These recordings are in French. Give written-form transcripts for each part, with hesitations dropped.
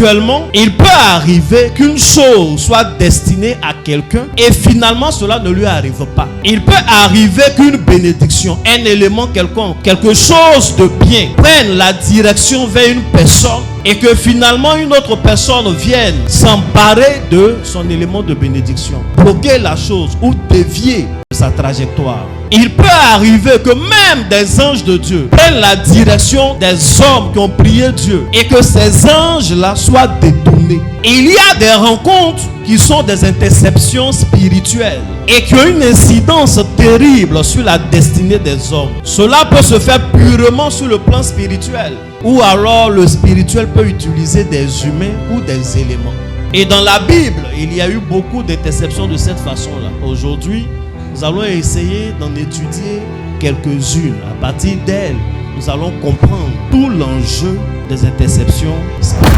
spirituellement, il peut arriver qu'une chose soit destinée à quelqu'un et finalement cela ne lui arrive pas. Il peut arriver qu'une bénédiction, un élément quelconque, quelque chose de bien prenne la direction vers une personne et que finalement une autre personne vienne s'emparer de son élément de bénédiction, bloquer la chose ou dévier de sa trajectoire. Il peut arriver que même des anges de Dieu prennent la direction des hommes qui ont prié Dieu et que ces anges-là soient détournés. Il y a des rencontres qui sont des interceptions spirituelles et qui ont une incidence terrible sur la destinée des hommes. Cela peut se faire purement sur le plan spirituel, ou alors le spirituel peut utiliser des humains ou des éléments. Et dans la Bible, il y a eu beaucoup d'interceptions de cette façon-là. Aujourd'hui, nous allons essayer d'en étudier quelques-unes. À partir d'elles, nous allons comprendre tout l'enjeu des interceptions spirituelles.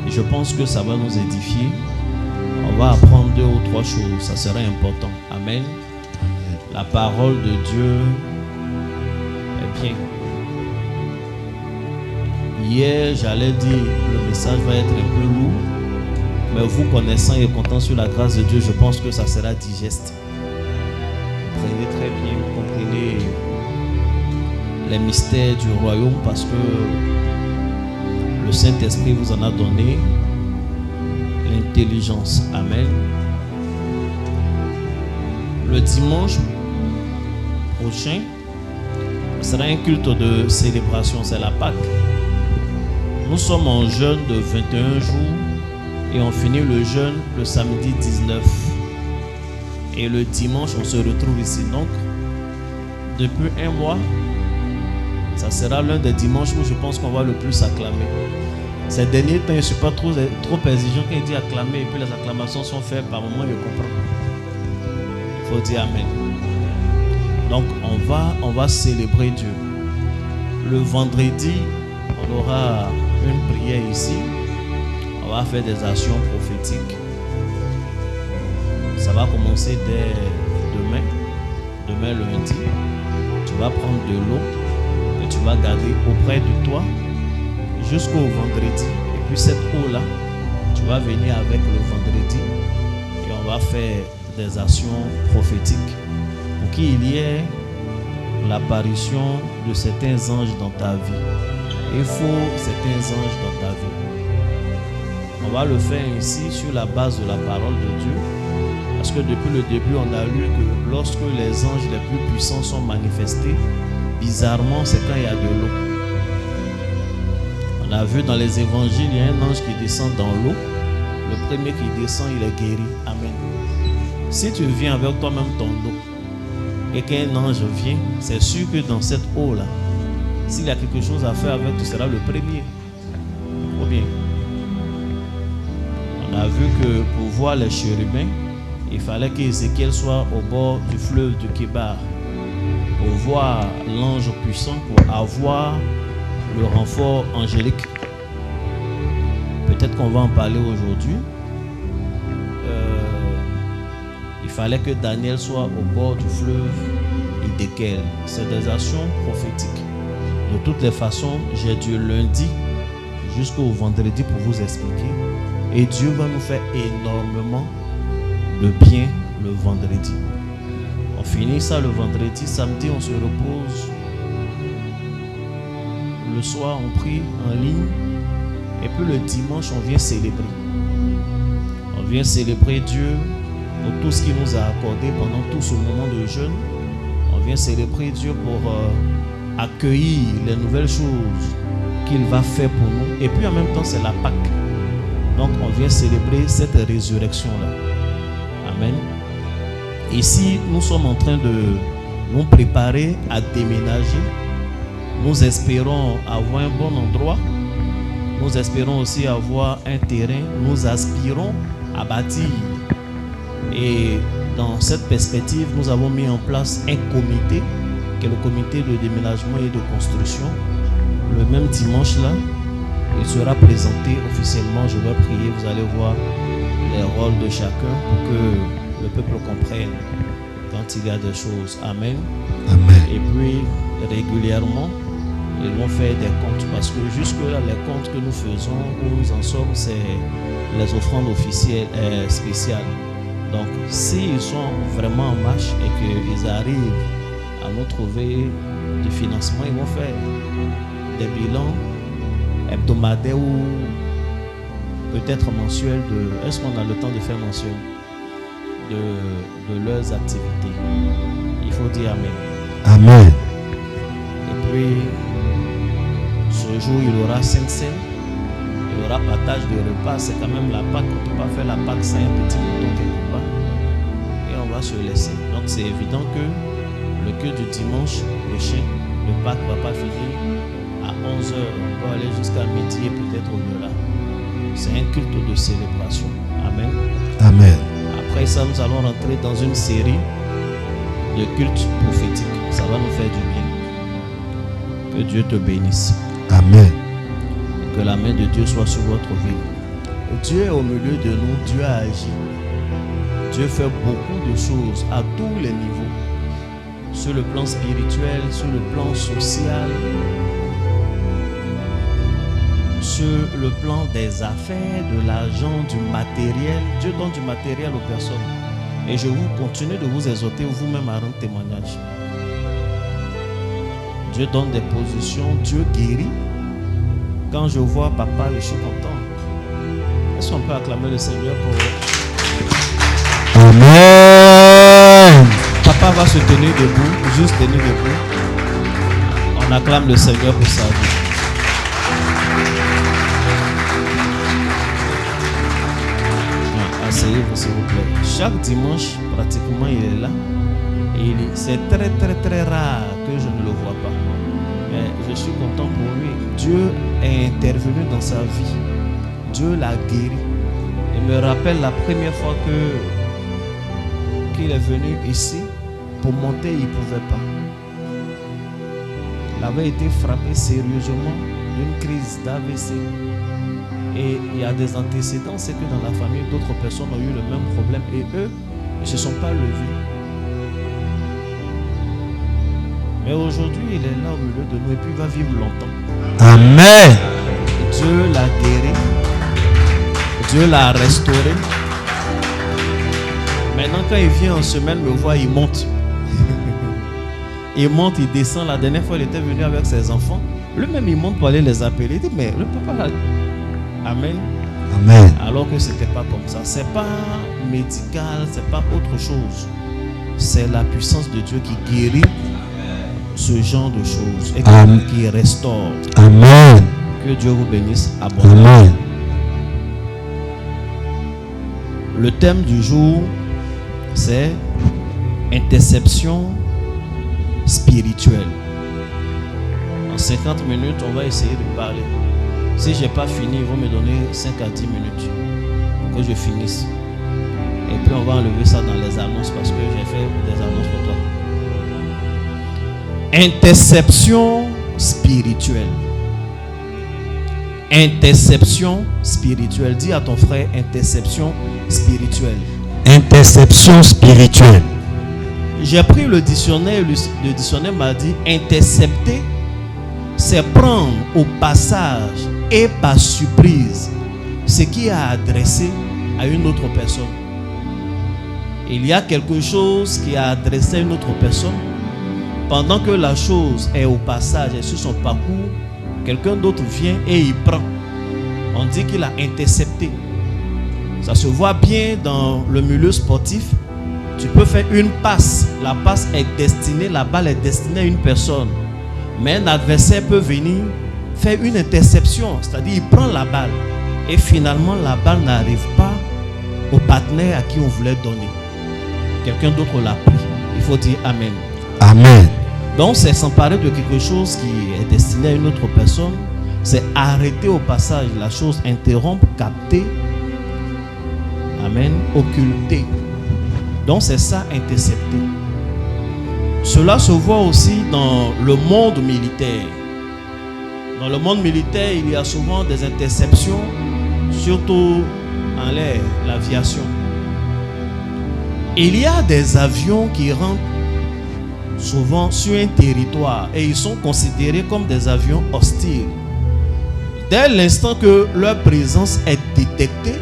Je pense que ça va nous édifier. On va apprendre 2 ou 3 choses. Ça sera important. Amen. La parole de Dieu est bien. Hier, j'allais dire le message va être un peu lourd. Mais vous connaissant et comptant sur la grâce de Dieu, je pense que ça sera digeste. Prenez très bien, comprenez les mystères du royaume parce que le Saint-Esprit vous en a donné l'intelligence. Amen. Le dimanche prochain sera un culte de célébration, c'est la Pâque. Nous sommes en jeûne de 21 jours et on finit le jeûne le samedi 19. Et le dimanche, on se retrouve ici. Donc, depuis un mois, ça sera l'un des dimanches où je pense qu'on va le plus acclamer. Ces derniers temps, je ne suis pas trop exigeant quand il dit acclamer et puis les acclamations sont faites par moment, je comprends. Il faut dire Amen. Donc, on va célébrer Dieu. Le vendredi, on aura une prière ici. On va faire des actions prophétiques. Ça va commencer dès demain lundi. Tu vas prendre de l'eau que tu vas garder auprès de toi jusqu'au vendredi. Et puis cette eau-là, tu vas venir avec le vendredi et on on va faire des actions prophétiques pour qu'il y ait l'apparition de certains anges dans ta vie. Il faut certains anges dans ta vie. On va le faire ici sur la base de la parole de Dieu. Parce que depuis le début, on a lu que lorsque les anges les plus puissants sont manifestés, bizarrement, c'est quand il y a de l'eau. On a vu dans les évangiles, il y a un ange qui descend dans l'eau. Le premier qui descend, il est guéri. Amen. Si tu viens avec toi-même ton eau et qu'un ange vient, c'est sûr que dans cette eau-là, s'il y a quelque chose à faire avec, tu seras le premier. Ou bien, on a vu que pour voir les chérubins, il fallait qu'Ézéchiel soit au bord du fleuve de Kébar pour voir l'ange puissant, pour avoir le renfort angélique. Peut-être qu'on va en parler aujourd'hui. Il fallait que Daniel soit au bord du fleuve Hiddekel. C'est des actions prophétiques. De toutes les façons, j'ai du lundi jusqu'au vendredi pour vous expliquer. Et Dieu va nous faire énormément de bien le vendredi. On finit ça le vendredi. Samedi, on se repose. Le soir, on prie en ligne. Et puis le dimanche, on vient célébrer. On vient célébrer Dieu pour tout ce qu'il nous a accordé pendant tout ce moment de jeûne. On vient célébrer Dieu pour accueillir les nouvelles choses qu'il va faire pour nous. Et puis en même temps, c'est la Pâque. Donc on vient célébrer cette résurrection-là. Amen. Ici, nous sommes en train de nous préparer à déménager. Nous espérons avoir un bon endroit. Nous espérons aussi avoir un terrain. Nous aspirons à bâtir. Et dans cette perspective, nous avons mis en place un comité, qui est le comité de déménagement et de construction. Le même dimanche là, il sera présenté officiellement. Je vais prier, vous allez voir les rôles de chacun pour que le peuple comprenne quand il y a des choses. Amen. Amen. Et puis régulièrement, ils vont faire des comptes parce que jusque-là, les comptes que nous faisons, où nous en sommes, c'est les offrandes officielles spéciales. Donc, s'ils sont vraiment en marche et qu'ils arrivent à nous trouver du financement, ils vont faire des bilans hebdomadaires ou peut-être mensuels de... Est-ce qu'on a le temps de faire mensuel de leurs activités? Il faut dire Amen. Amen. Et puis, ce jour, il y aura Sainte Seine. Il y aura partage de repas. C'est quand même la Pâque. On ne peut pas faire la Pâque sans un petit mouton quelque part. Et on va se laisser. Donc, c'est évident que le culte du dimanche prochain, le Pâque ne va pas finir à 11h. On peut aller jusqu'à midi et peut-être au-delà. C'est un culte de célébration. Amen. Amen. Après ça, nous allons rentrer dans une série de cultes prophétiques. Ça va nous faire du bien. Que Dieu te bénisse. Amen. Que la main de Dieu soit sur votre vie. Dieu est au milieu de nous. Dieu a agi. Dieu fait beaucoup de choses à tous les niveaux. Sur le plan spirituel, sur le plan social, sur le plan des affaires, de l'argent, du matériel. Dieu donne du matériel aux personnes. Et je vous continue de vous exhorter vous-même à rendre témoignage. Dieu donne des positions, Dieu guérit. Quand je vois papa, je suis content. Est-ce qu'on peut acclamer le Seigneur pour... Amen. Papa va se tenir debout, juste tenir debout. On acclame le Seigneur pour sa vie. Asseyez-vous s'il vous plaît. Chaque dimanche, pratiquement, il est là. Et c'est très très très rare que je ne le vois pas. Mais je suis content pour lui. Dieu est intervenu dans sa vie. Dieu l'a guéri. Il me rappelle la première fois qu'il est venu ici. Pour monter, il ne pouvait pas. Il avait été frappé sérieusement d'une crise d'AVC. Et il y a des antécédents, c'est que dans la famille, d'autres personnes ont eu le même problème. Et eux, ils ne se sont pas levés. Mais aujourd'hui, il est là au milieu de nous et puis il va vivre longtemps. Amen. Dieu l'a guéri. Dieu l'a restauré. Maintenant, quand il vient en semaine me voir, il monte. Il monte, il descend. La dernière fois, il était venu avec ses enfants. Lui-même, il monte pour aller les appeler. Il dit, mais le papa... Amen. Amen. Alors que ce n'était pas comme ça. Ce n'est pas médical, ce n'est pas autre chose. C'est la puissance de Dieu qui guérit ce genre de choses et qui restaure. Amen. Que Dieu vous bénisse abondamment. Amen. Le thème du jour, c'est interception spirituelle. En 50 minutes, on va essayer de parler. Si je n'ai pas fini, ils vont me donner 5 à 10 minutes pour que je finisse. Et puis on va enlever ça dans les annonces parce que j'ai fait des annonces pour toi. Interception spirituelle. Interception spirituelle. Dis à ton frère, interception spirituelle. Interception spirituelle. J'ai pris le dictionnaire. Le dictionnaire m'a dit intercepter, c'est prendre au passage et par surprise ce qui est adressé à une autre personne. Il y a quelque chose qui est adressé à une autre personne. Pendant que la chose est au passage et sur son parcours, quelqu'un d'autre vient et il prend. On dit qu'il a intercepté. Ça se voit bien dans le milieu sportif. Tu peux faire une passe. La passe est destinée, la balle est destinée à une personne. Mais un adversaire peut venir faire une interception. C'est-à-dire il prend la balle. Et finalement la balle n'arrive pas au partenaire à qui on voulait donner. Quelqu'un d'autre l'a pris. Il faut dire Amen. Amen. Donc c'est s'emparer de quelque chose qui est destiné à une autre personne. C'est arrêter au passage la chose, interrompre, capter. Amen. Occulter. Donc c'est ça, intercepter. Cela se voit aussi dans le monde militaire. Dans le monde militaire, il y a souvent des interceptions, surtout en l'air, l'aviation. Il y a des avions qui rentrent souvent sur un territoire et ils sont considérés comme des avions hostiles. Dès l'instant que leur présence est détectée,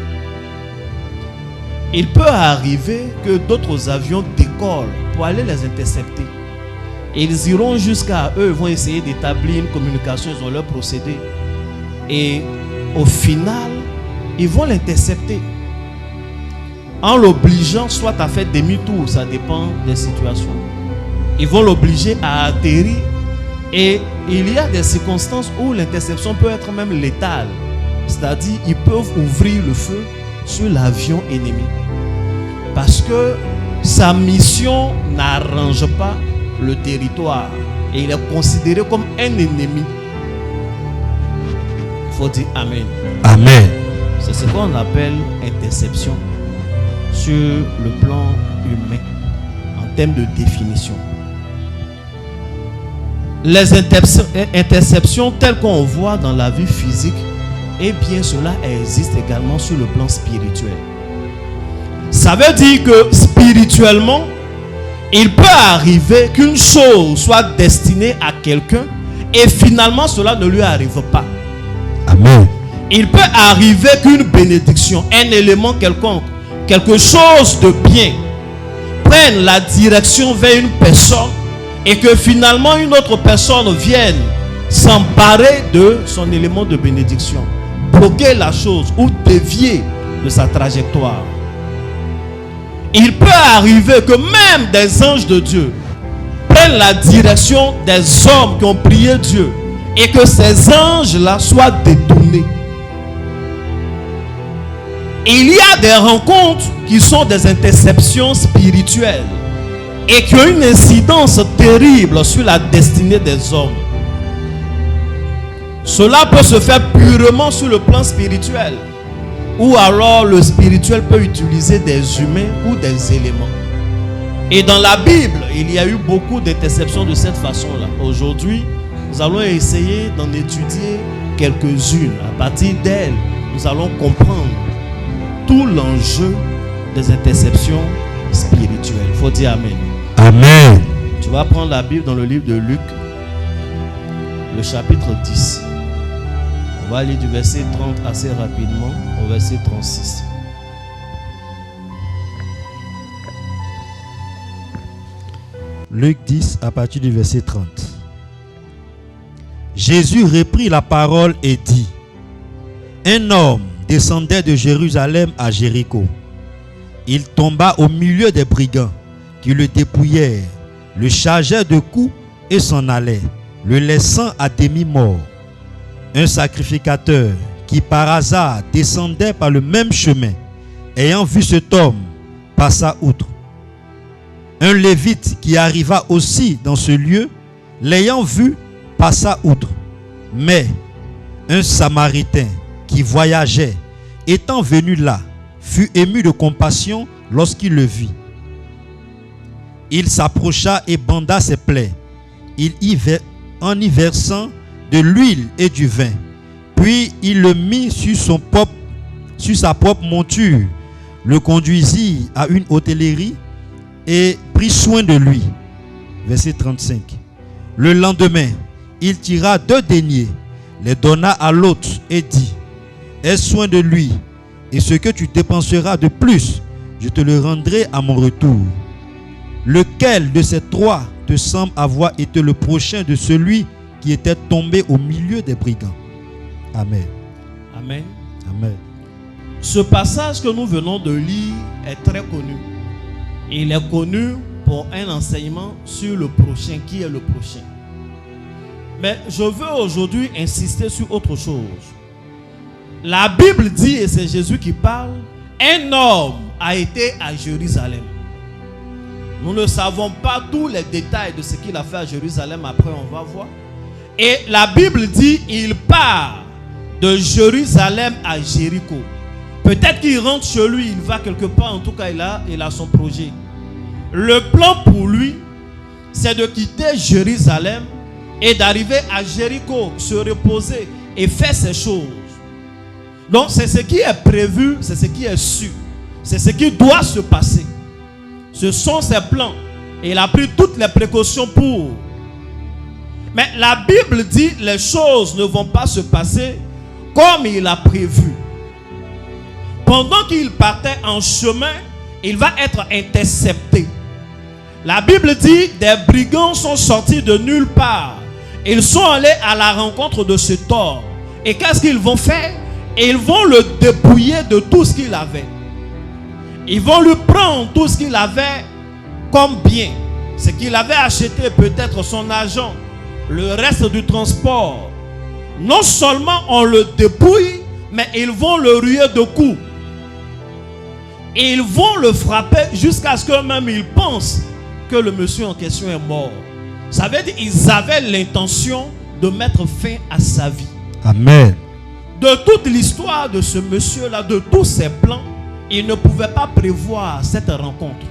il peut arriver que d'autres avions décollent pour aller les intercepter. Ils iront jusqu'à eux, vont essayer d'établir une communication, ils ont leur procédé. Et au final, ils vont l'intercepter. En l'obligeant soit à faire demi-tour, ça dépend des situations. Ils vont l'obliger à atterrir. Et il y a des circonstances où l'interception peut être même létale. C'est-à-dire, ils peuvent ouvrir le feu sur l'avion ennemi. Parce que sa mission n'arrange pas le territoire. Et il est considéré comme un ennemi. Il faut dire Amen. Amen. C'est ce qu'on appelle interception sur le plan humain, en termes de définition. Les interceptions telles qu'on voit dans la vie physique, eh bien cela existe également sur le plan spirituel. Ça veut dire que spirituellement, il peut arriver qu'une chose soit destinée à quelqu'un et finalement cela ne lui arrive pas. Amen. Il peut arriver qu'une bénédiction, un élément quelconque, quelque chose de bien, prenne la direction vers une personne et que finalement une autre personne vienne s'emparer de son élément de bénédiction, bloquer la chose ou dévier de sa trajectoire. Il peut arriver que même des anges de Dieu prennent la direction des hommes qui ont prié Dieu et que ces anges-là soient détournés. Il y a des rencontres qui sont des interceptions spirituelles et qui ont une incidence terrible sur la destinée des hommes. Cela peut se faire purement sur le plan spirituel, ou alors le spirituel peut utiliser des humains ou des éléments. Et dans la Bible, il y a eu beaucoup d'interceptions de cette façon-là. Aujourd'hui, nous allons essayer d'en étudier quelques-unes. À partir d'elles, nous allons comprendre tout l'enjeu des interceptions spirituelles. Il faut dire Amen. Amen. Tu vas prendre la Bible dans le livre de Luc, le chapitre 10. On va aller du verset 30 assez rapidement au verset 36. Luc 10 à partir du verset 30. Jésus reprit la parole et dit: un homme descendait de Jérusalem à Jéricho. Il tomba au milieu des brigands qui le dépouillèrent, le chargèrent de coups et s'en allaient, le laissant à demi-mort. Un sacrificateur qui par hasard descendait par le même chemin, ayant vu cet homme, passa outre. Un lévite qui arriva aussi dans ce lieu, l'ayant vu, passa outre. Mais un samaritain qui voyageait, étant venu là, fut ému de compassion lorsqu'il le vit. Il s'approcha et banda ses plaies. En y versant de l'huile et du vin. Puis il le mit sur sa propre monture, le conduisit à une hôtellerie et prit soin de lui. Verset 35. Le lendemain, il tira 2 deniers, les donna à l'autre et dit: aie soin de lui, et ce que tu dépenseras de plus, je te le rendrai à mon retour. Lequel de ces 3 te semble avoir été le prochain de celui qui était tombé au milieu des brigands? Amen. Amen. Amen. Ce passage que nous venons de lire est très connu. Il est connu pour un enseignement sur le prochain. Qui est le prochain? Mais je veux aujourd'hui insister sur autre chose. La Bible dit, et c'est Jésus qui parle, un homme a été à Jérusalem. Nous ne savons pas tous les détails de ce qu'il a fait à Jérusalem. Après, on va voir. Et la Bible dit, il part de Jérusalem à Jéricho. Peut-être qu'il rentre chez lui, il va quelque part. En tout cas, il a son projet. Le plan pour lui, c'est de quitter Jérusalem et d'arriver à Jéricho, se reposer et faire ses choses. Donc, c'est ce qui est prévu, c'est ce qui est sûr. C'est ce qui doit se passer. Ce sont ses plans. Et il a pris toutes les précautions pour. Mais la Bible dit les choses ne vont pas se passer comme il a prévu. Pendant qu'il partait en chemin, il va être intercepté. La Bible dit des brigands sont sortis de nulle part. Ils sont allés à la rencontre de cet homme. Et qu'est-ce qu'ils vont faire? Ils vont le dépouiller de tout ce qu'il avait. Ils vont lui prendre tout ce qu'il avait comme bien. Ce qu'il avait acheté, peut-être son argent, le reste du transport. Non seulement on le dépouille, mais ils vont le ruer de coups. Et ils vont le frapper jusqu'à ce que même ils pensent que le monsieur en question est mort. Ça veut dire qu'ils avaient l'intention de mettre fin à sa vie. Amen. De toute l'histoire de ce monsieur-là, de tous ses plans, il ne pouvait pas prévoir cette rencontre.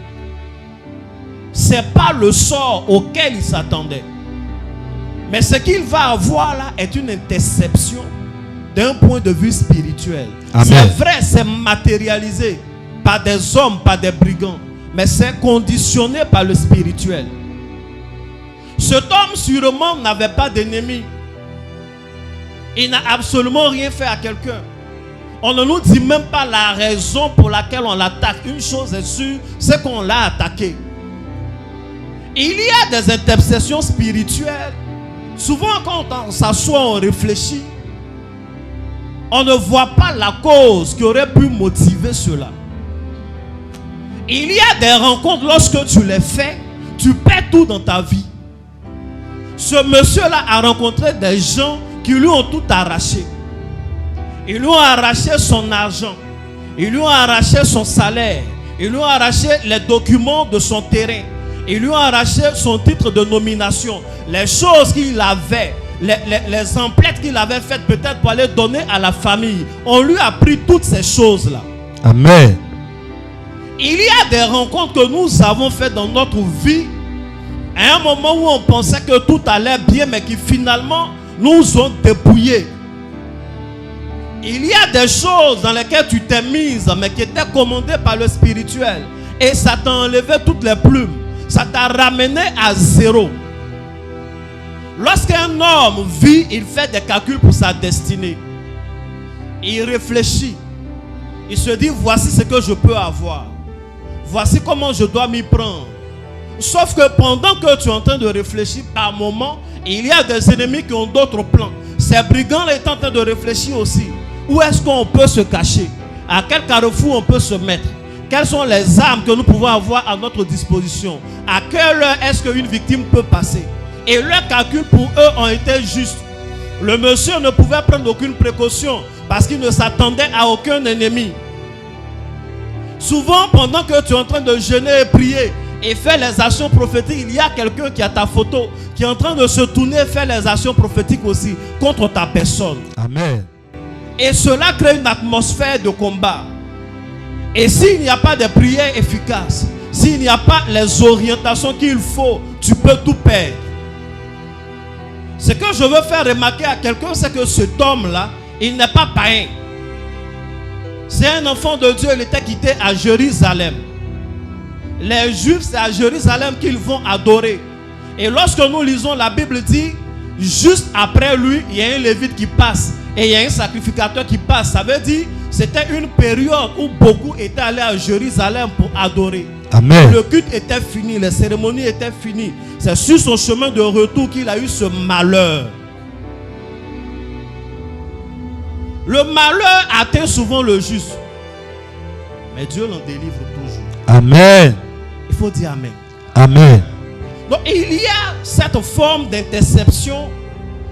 Ce n'est pas le sort auquel il s'attendait. Mais ce qu'il va avoir là est une interception d'un point de vue spirituel. C'est vrai, c'est matérialisé par des hommes, par des brigands. Mais c'est conditionné par le spirituel. Cet homme sûrement n'avait pas d'ennemi. Il n'a absolument rien fait à quelqu'un. On ne nous dit même pas la raison pour laquelle on l'attaque. Une chose est sûre, c'est qu'on l'a attaqué. Il y a des intercessions spirituelles. Souvent quand on s'assoit, on réfléchit. On ne voit pas la cause qui aurait pu motiver cela. Il y a des rencontres, lorsque tu les fais, tu perds tout dans ta vie. Ce monsieur-là a rencontré des gens qui lui ont tout arraché. Ils lui ont arraché son argent. Ils lui ont arraché son salaire. Ils lui ont arraché les documents de son terrain. Ils lui ont arraché son titre de nomination. Les choses qu'il avait, les emplettes qu'il avait faites peut-être pour aller donner à la famille. On lui a pris toutes ces choses-là. Amen. Il y a des rencontres que nous avons faites dans notre vie à un moment où on pensait que tout allait bien, mais qui finalement nous ont dépouillés. Il y a des choses dans lesquelles tu t'es mise, mais qui étaient commandées par le spirituel. Et ça t'a enlevé toutes les plumes. Ça t'a ramené à zéro. Lorsqu'un homme vit, il fait des calculs pour sa destinée. Il réfléchit. Il se dit, voici ce que je peux avoir. Voici comment je dois m'y prendre. Sauf que pendant que tu es en train de réfléchir, par moment, il y a des ennemis qui ont d'autres plans. Ces brigands étant en train de réfléchir aussi. Où est-ce qu'on peut se cacher? À quel carrefour on peut se mettre? Quelles sont les armes que nous pouvons avoir à notre disposition? À quelle heure est-ce qu'une victime peut passer? Et leurs calculs pour eux ont été justes. Le monsieur ne pouvait prendre aucune précaution parce qu'il ne s'attendait à aucun ennemi. Souvent, pendant que tu es en train de jeûner et prier et faire les actions prophétiques, il y a quelqu'un qui a ta photo, qui est en train de se tourner et faire les actions prophétiques aussi contre ta personne. Amen. Et cela crée une atmosphère de combat. Et s'il n'y a pas de prière efficace, s'il n'y a pas les orientations qu'il faut, tu peux tout perdre. Ce que je veux faire remarquer à quelqu'un, c'est que cet homme-là, il n'est pas païen. C'est un enfant de Dieu, il était quitté à Jérusalem. Les Juifs, c'est à Jérusalem qu'ils vont adorer. Et lorsque nous lisons, la Bible dit, juste après lui, il y a un lévite qui passe. Et il y a un sacrificateur qui passe. Ça veut dire, c'était une période où beaucoup étaient allés à Jérusalem pour adorer. Amen. Le culte était fini, les cérémonies étaient finies. C'est sur son chemin de retour qu'il a eu ce malheur. Le malheur atteint souvent le juste. Mais Dieu l'en délivre toujours. Amen. Il faut dire Amen. Amen. Donc il y a cette forme d'interception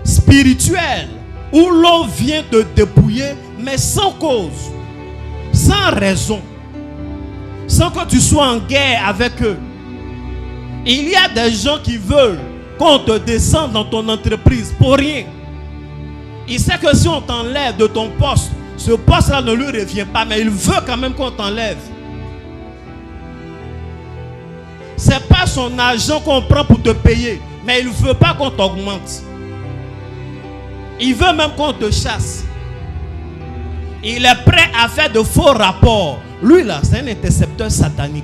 spirituelle où l'on vient te dépouiller, mais sans cause, sans raison, sans que tu sois en guerre avec eux. Il y a des gens qui veulent qu'on te descende dans ton entreprise pour rien. Il sait que si on t'enlève de ton poste, ce poste-là ne lui revient pas, mais il veut quand même qu'on t'enlève. Ce n'est pas son argent qu'on prend pour te payer, mais il ne veut pas qu'on t'augmente. Il veut même qu'on te chasse. Il est prêt à faire de faux rapports. Lui là, c'est un intercepteur satanique.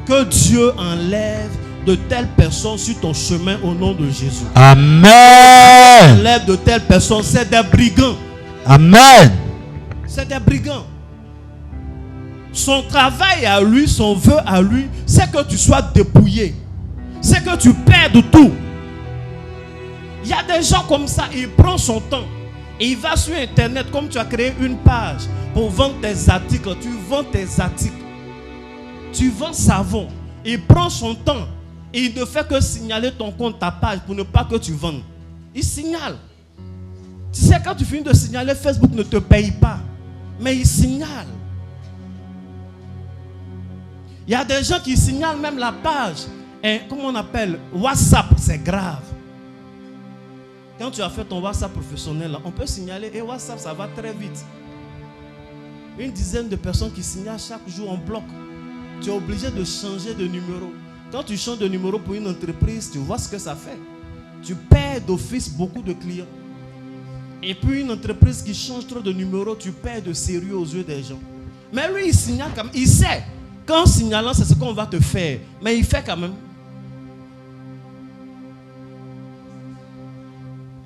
Que Dieu enlève de telles personnes sur ton chemin au nom de Jésus. Amen. Enlève de telles personnes, c'est des brigands. Amen. C'est des brigands. Son travail à lui, son vœu à lui, c'est que tu sois dépouillé. C'est que tu perdes tout. Il y a des gens comme ça, il prend son temps. Et il va sur internet, comme tu as créé une page pour vendre tes articles. Tu vends tes articles. Tu vends savon. Il prend son temps. Et il ne fait que signaler ton compte, ta page, pour ne pas que tu vendes. Il signale. Tu sais, quand tu finis de signaler, Facebook ne te paye pas. Mais il signale. Il y a des gens qui signalent même la page. Et, comment on appelle? WhatsApp, c'est grave. Quand tu as fait ton WhatsApp professionnel, on peut signaler. Et WhatsApp, ça va très vite. Une dizaine de personnes qui signalent chaque jour en bloc. Tu es obligé de changer de numéro. Quand tu changes de numéro pour une entreprise, tu vois ce que ça fait. Tu perds d'office beaucoup de clients. Et puis une entreprise qui change trop de numéro, tu perds de sérieux aux yeux des gens. Mais lui, il signale quand même. Il sait qu'en signalant, c'est ce qu'on va te faire. Mais il fait quand même.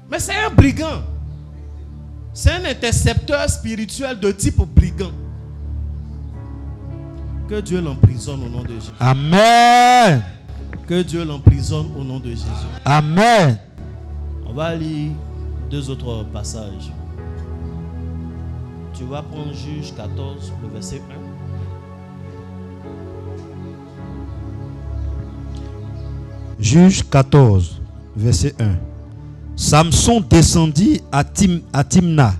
Mais c'est un brigand. C'est un intercepteur spirituel de type brigand. Que Dieu l'emprisonne au nom de Jésus. Amen. Que Dieu l'emprisonne au nom de Jésus. Amen. On va lire deux autres passages. Tu vas prendre Juge 14, le verset 1. Juge 14, verset 1. Samson descendit à Timna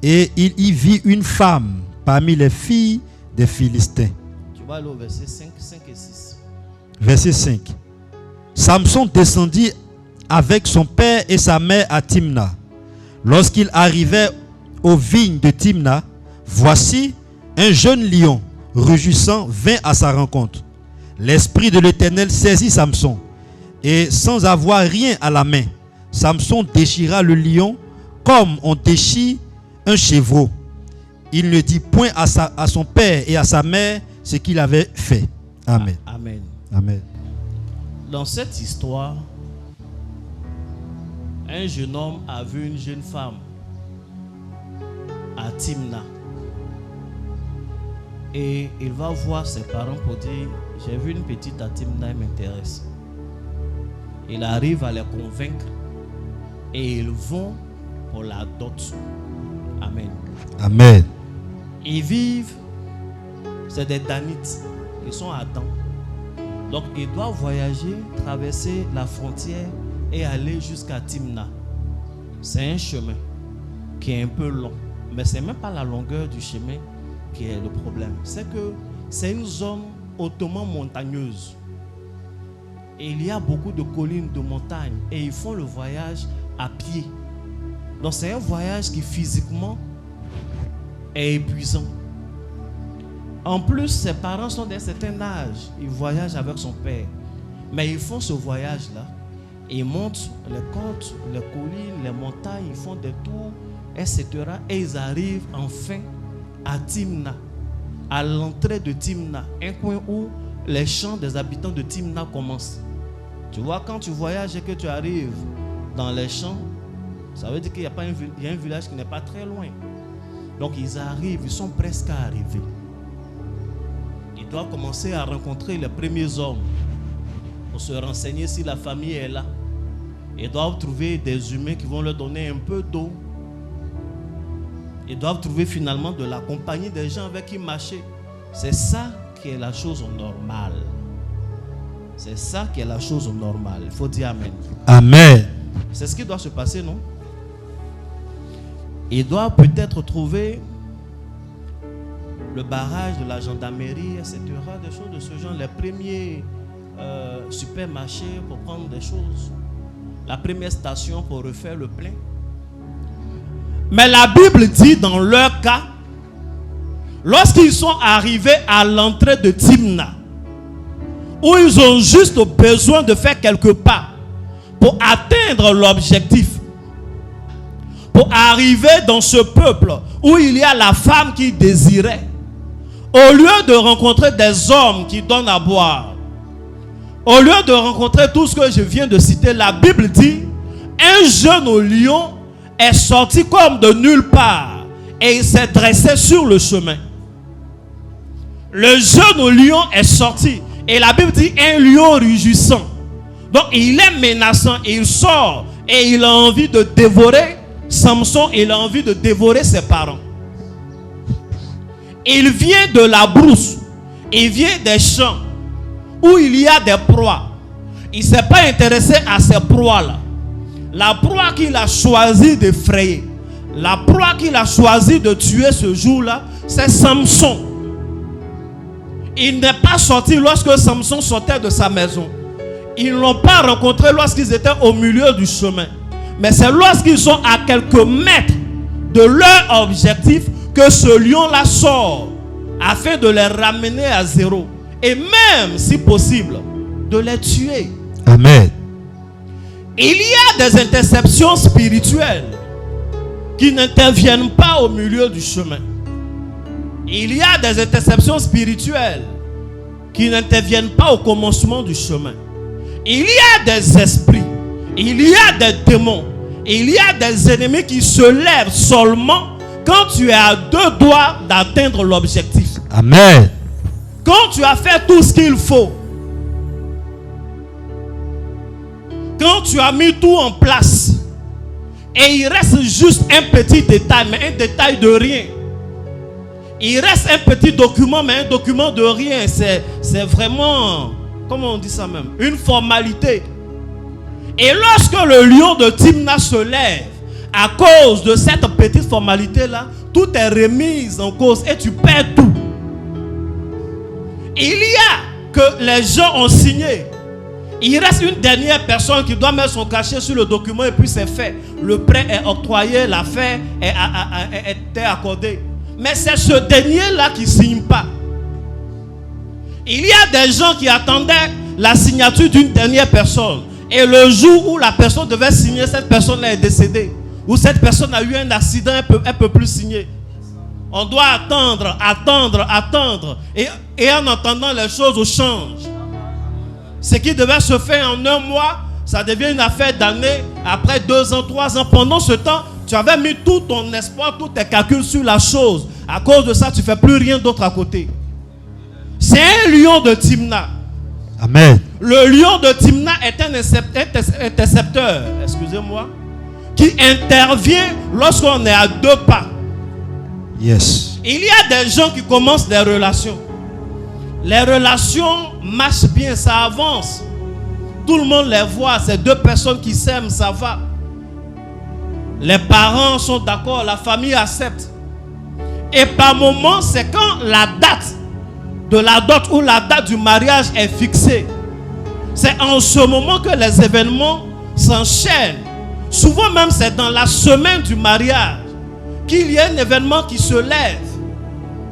et il y vit une femme parmi les filles des Philistins. Tu vas aller au verset 5 et 6. Verset 5. Samson descendit avec son père et sa mère à Timna. Lorsqu'il arrivait aux vignes de Timna, voici un jeune lion rugissant vint à sa rencontre. L'esprit de l'Éternel saisit Samson et sans avoir rien à la main, Samson déchira le lion comme on déchire un chevreau. Il ne dit point à son père et à sa mère ce qu'il avait fait. Amen. Amen. Amen. Dans cette histoire, un jeune homme a vu une jeune femme à Timna. Et il va voir ses parents pour dire, j'ai vu une petite à Timna, elle m'intéresse. Il arrive à les convaincre et ils vont pour la dot. Amen. Amen. Ils vivent, c'est des Danites, ils sont à Dan. Donc ils doivent voyager, traverser la frontière et aller jusqu'à Timna. C'est un chemin qui est un peu long, mais ce n'est même pas la longueur du chemin qui est le problème. C'est que c'est une zone hautement montagneuse. Et il y a beaucoup de collines, de montagnes, et ils font le voyage à pied. Donc c'est un voyage qui physiquement est épuisant. En plus, ses parents sont d'un certain âge. Ils voyagent avec son père. Mais ils font ce voyage-là. Ils montent les côtes, les collines, les montagnes. Ils font des tours, etc. Et ils arrivent enfin à Timna. À l'entrée de Timna. Un coin où les champs des habitants de Timna commencent. Tu vois, quand tu voyages et que tu arrives dans les champs, ça veut dire qu'il y a un village qui n'est pas très loin. Donc ils arrivent, ils sont presque arrivés. Ils doivent commencer à rencontrer les premiers hommes pour se renseigner si la famille est là. Ils doivent trouver des humains qui vont leur donner un peu d'eau. Ils doivent trouver finalement de la compagnie des gens avec qui marcher. C'est ça qui est la chose normale. C'est ça qui est la chose normale. Il faut dire Amen. Amen. C'est ce qui doit se passer, non? Ils doivent peut-être trouver le barrage de la gendarmerie, etc. Des choses de ce genre. Les premiers supermarchés pour prendre des choses. La première station pour refaire le plein. Mais la Bible dit dans leur cas, lorsqu'ils sont arrivés à l'entrée de Timna, où ils ont juste besoin de faire quelques pas pour atteindre l'objectif, pour arriver dans ce peuple où il y a la femme qu'ils désiraient, au lieu de rencontrer des hommes qui donnent à boire, au lieu de rencontrer tout ce que je viens de citer, la Bible dit, un jeune au lion est sorti comme de nulle part et il s'est dressé sur le chemin. Le jeune au lion est sorti et la Bible dit un lion rugissant. Donc il est menaçant, il sort et il a envie de dévorer Samson, il a envie de dévorer ses parents. Il vient de la brousse, il vient des champs où il y a des proies. Il ne s'est pas intéressé à ces proies-là. La proie qu'il a choisi d'effrayer, la proie qu'il a choisi de tuer ce jour-là, c'est Samson. Il n'est pas sorti lorsque Samson sortait de sa maison. Ils ne l'ont pas rencontré lorsqu'ils étaient au milieu du chemin. Mais c'est lorsqu'ils sont à quelques mètres de leur objectif que ce lion-là sort afin de les ramener à zéro. Et même, si possible, de les tuer. Amen. Il y a des interceptions spirituelles qui n'interviennent pas au milieu du chemin. Il y a des interceptions spirituelles qui n'interviennent pas au commencement du chemin. Il y a des esprits, il y a des démons, il y a des ennemis qui se lèvent seulement quand tu es à deux doigts d'atteindre l'objectif. Amen. Quand tu as fait tout ce qu'il faut, quand tu as mis tout en place et il reste juste un petit détail, mais un détail de rien. Il reste un petit document, mais un document de rien. C'est vraiment, comment on dit ça même, une formalité. Et lorsque le lion de Timna se lève, à cause de cette petite formalité-là, tout est remis en cause et tu perds tout. Il y a que les gens ont signé. Il reste une dernière personne qui doit mettre son cachet sur le document et puis c'est fait. Le prêt est octroyé, l'affaire est accordée. Mais c'est ce dernier-là qui ne signe pas. Il y a des gens qui attendaient la signature d'une dernière personne. Et le jour où la personne devait signer, cette personne est décédée. Ou cette personne a eu un accident, elle ne peut plus signer. On doit attendre. Et en attendant, les choses changent. Ce qui devait se faire en un mois, ça devient une affaire d'année. Après 2 ans, 3 ans. Pendant ce temps, tu avais mis tout ton espoir, tous tes calculs sur la chose. À cause de ça, tu ne fais plus rien d'autre à côté. C'est un lion de Timna. Amen. Le lion de Timna est un intercepteur, excusez-moi, qui intervient lorsqu'on est à 2 pas. Yes. Il y a des gens qui commencent des relations. Les relations marchent bien, ça avance. Tout le monde les voit, ces 2 personnes qui s'aiment, ça va. Les parents sont d'accord, la famille accepte. Et par moment, c'est quand la date de la dot ou la date du mariage est fixée. C'est en ce moment que les événements s'enchaînent. Souvent même, c'est dans la semaine du mariage qu'il y a un événement qui se lève.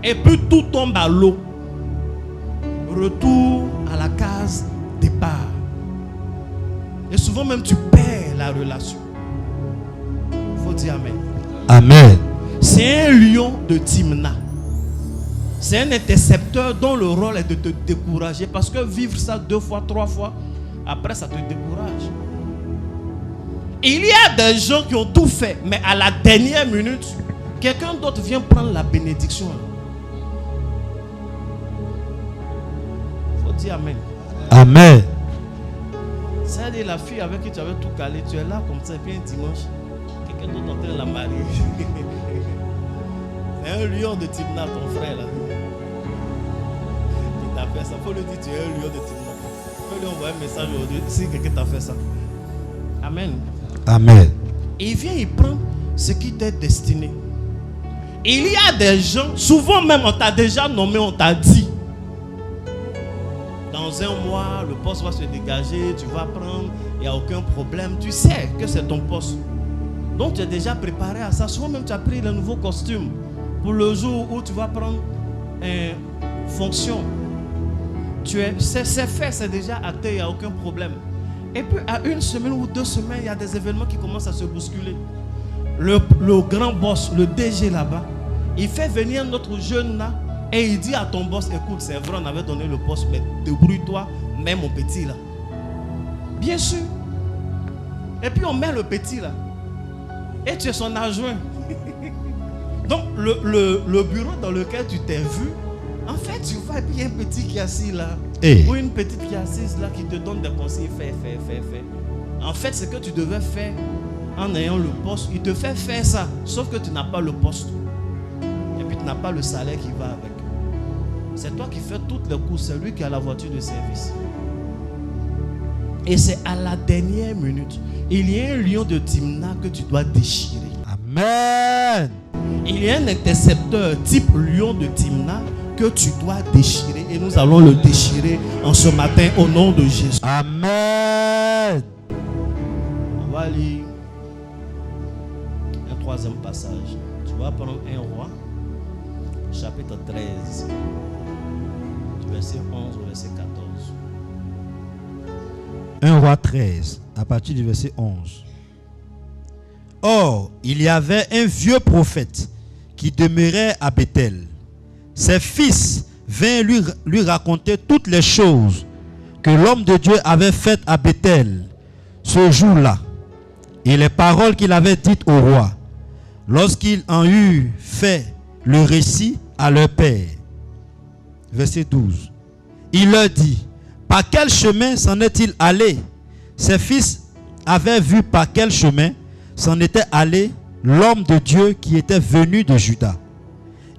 Et puis tout tombe à l'eau. Retour à la case départ. Et souvent même tu perds la relation. Il faut dire Amen. Amen. C'est un lion de Timna. C'est un intercepteur dont le rôle est de te décourager. Parce que vivre ça 2 fois, 3 fois, après ça te décourage. Il y a des gens qui ont tout fait, mais à la dernière minute, quelqu'un d'autre vient prendre la bénédiction. Il faut dire Amen. Amen. C'est-à-dire la fille avec qui tu avais tout calé, tu es là comme ça, et puis un dimanche, quelqu'un d'autre en train de la marier. C'est un lion de Timna, ton frère là. Qui t'a fait ça. Il faut lui dire, tu es un lion de Timna. Il faut lui envoyer un message aujourd'hui si quelqu'un t'a fait ça. Amen. Amen. Et il vient, il prend ce qui t'est destiné. Il y a des gens, souvent même on t'a déjà nommé, on t'a dit. Dans 1 mois, le poste va se dégager, tu vas prendre, il n'y a aucun problème. Tu sais que c'est ton poste. Donc tu es déjà préparé à ça. Souvent même tu as pris le nouveau costume pour le jour où tu vas prendre une fonction. C'est fait, c'est déjà acté, il n'y a aucun problème. Et puis à 1 semaine ou 2 semaines, il y a des événements qui commencent à se bousculer. Le grand boss, le DG là-bas, il fait venir notre jeune là et il dit à ton boss, écoute, c'est vrai, on avait donné le poste, mais débrouille-toi, mets mon petit là. Bien sûr. Et puis on met le petit là. Et tu es son adjoint. Donc le bureau dans lequel tu t'es vu, en fait tu vois, et puis il y a un petit qui est assis là. Hey. Ou une petite qui est assise là qui te donne des conseils, fais. En fait, ce que tu devais faire en ayant le poste, il te fait faire ça, sauf que tu n'as pas le poste. Et puis tu n'as pas le salaire qui va avec. C'est toi qui fais toutes les courses, c'est lui qui a la voiture de service. Et c'est à la dernière minute, il y a un lion de Timna que tu dois déchirer. Amen. Il y a un intercepteur type lion de Timna que tu dois déchirer. Et nous allons le déchirer en ce matin au nom de Jésus. Amen. On va lire un 3e passage. Tu vas prendre 1 Roi, chapitre 13, verset 11 au verset 14. 1 Roi 13, à partir du verset 11. Or, il y avait un vieux prophète qui demeurait à Bethel. Ses fils vinrent lui raconter toutes les choses que l'homme de Dieu avait faites à Bethel ce jour-là, et les paroles qu'il avait dites au roi, lorsqu'il en eut fait le récit à leur père. Verset 12. Il leur dit, par quel chemin s'en est-il allé? Ses fils avaient vu par quel chemin s'en était allé l'homme de Dieu qui était venu de Juda.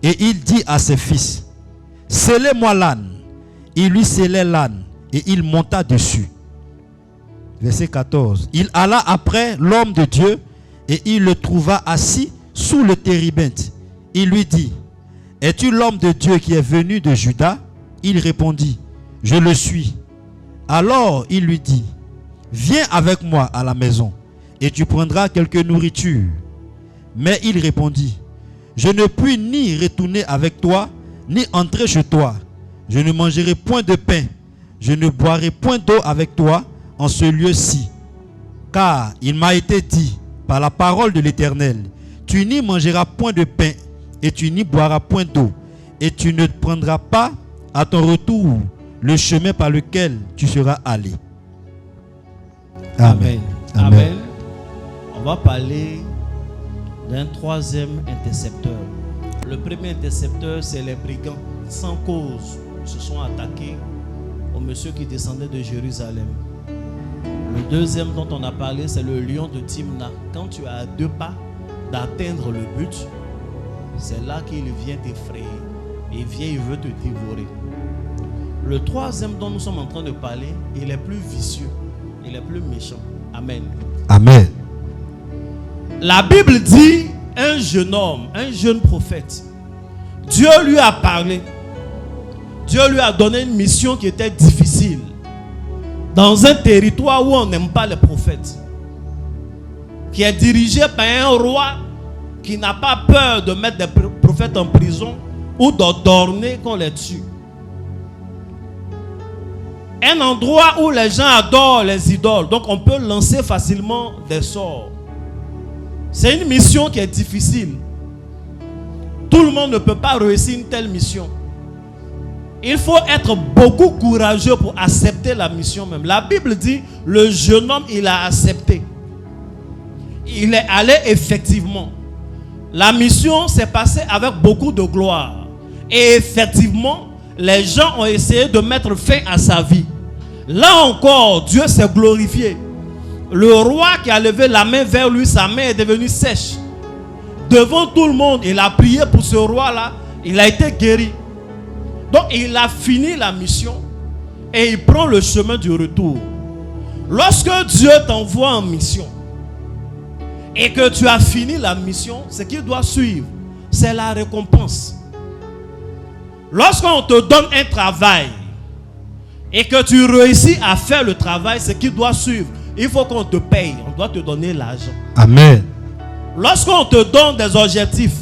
Et il dit à ses fils, scellez-moi l'âne. Il lui scellait l'âne et il monta dessus. Verset 14. Il alla après l'homme de Dieu et il le trouva assis sous le térébinthe. Il lui dit, es-tu l'homme de Dieu qui est venu de Juda? Il répondit, je le suis. Alors il lui dit, viens avec moi à la maison et tu prendras quelque nourriture. Mais il répondit, je ne puis ni retourner avec toi, ni entrer chez toi. Je ne mangerai point de pain, je ne boirai point d'eau avec toi en ce lieu-ci. Car il m'a été dit par la parole de l'Éternel, tu n'y mangeras point de pain et tu n'y boiras point d'eau, et tu ne prendras pas à ton retour le chemin par lequel tu seras allé. Amen. Amen. On va parler d'un 3e intercepteur. Le premier intercepteur, c'est les brigands sans cause. se sont attaqués au monsieur qui descendait de Jérusalem. Le deuxième dont on a parlé, c'est le lion de Timna. Quand tu as à 2 pas d'atteindre le but, c'est là qu'il vient t'effrayer. Il vient, il veut te dévorer. Le troisième dont nous sommes en train de parler, il est plus vicieux, il est plus méchant. Amen. Amen. La Bible dit, un jeune homme, un jeune prophète, Dieu lui a parlé. Dieu lui a donné une mission qui était difficile. Dans un territoire où on n'aime pas les prophètes. Qui est dirigé par un roi qui n'a pas peur de mettre des prophètes en prison ou d'ordonner qu'on les tue. Un endroit où les gens adorent les idoles. Donc on peut lancer facilement des sorts. C'est une mission qui est difficile. Tout le monde ne peut pas réussir une telle mission. Il faut être beaucoup courageux pour accepter la mission même. La Bible dit, le jeune homme, il a accepté. Il est allé effectivement. La mission s'est passée avec beaucoup de gloire. Et effectivement, les gens ont essayé de mettre fin à sa vie. Là encore, Dieu s'est glorifié. Le roi qui a levé la main vers lui, sa main est devenue sèche. Devant tout le monde, il a prié pour ce roi-là. Il a été guéri. Donc il a fini la mission et il prend le chemin du retour. Lorsque Dieu t'envoie en mission et que tu as fini la mission, ce qui doit suivre, c'est la récompense. Lorsqu'on te donne un travail et que tu réussis à faire le travail, ce qui doit suivre, il faut qu'on te paye, on doit te donner l'argent. Amen. Lorsqu'on te donne des objectifs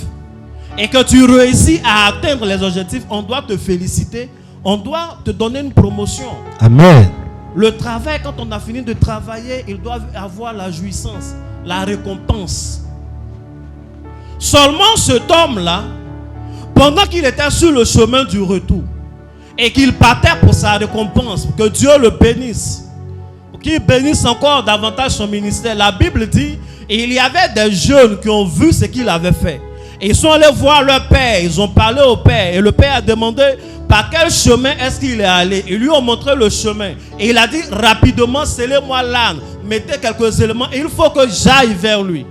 et que tu réussis à atteindre les objectifs, on doit te féliciter, on doit te donner une promotion. Amen. Le travail, quand on a fini de travailler, il doit avoir la jouissance, la récompense. Seulement cet homme-là, pendant qu'il était sur le chemin du retour et qu'il partait pour sa récompense, que Dieu le bénisse, qu'il bénisse encore davantage son ministère, la Bible dit, il y avait des jeunes qui ont vu ce qu'il avait fait. Ils sont allés voir leur père, ils ont parlé au père et le père a demandé par quel chemin est-ce qu'il est allé. Ils lui ont montré le chemin et il a dit rapidement, scellez-moi l'âne, mettez quelques éléments, il faut que j'aille vers lui.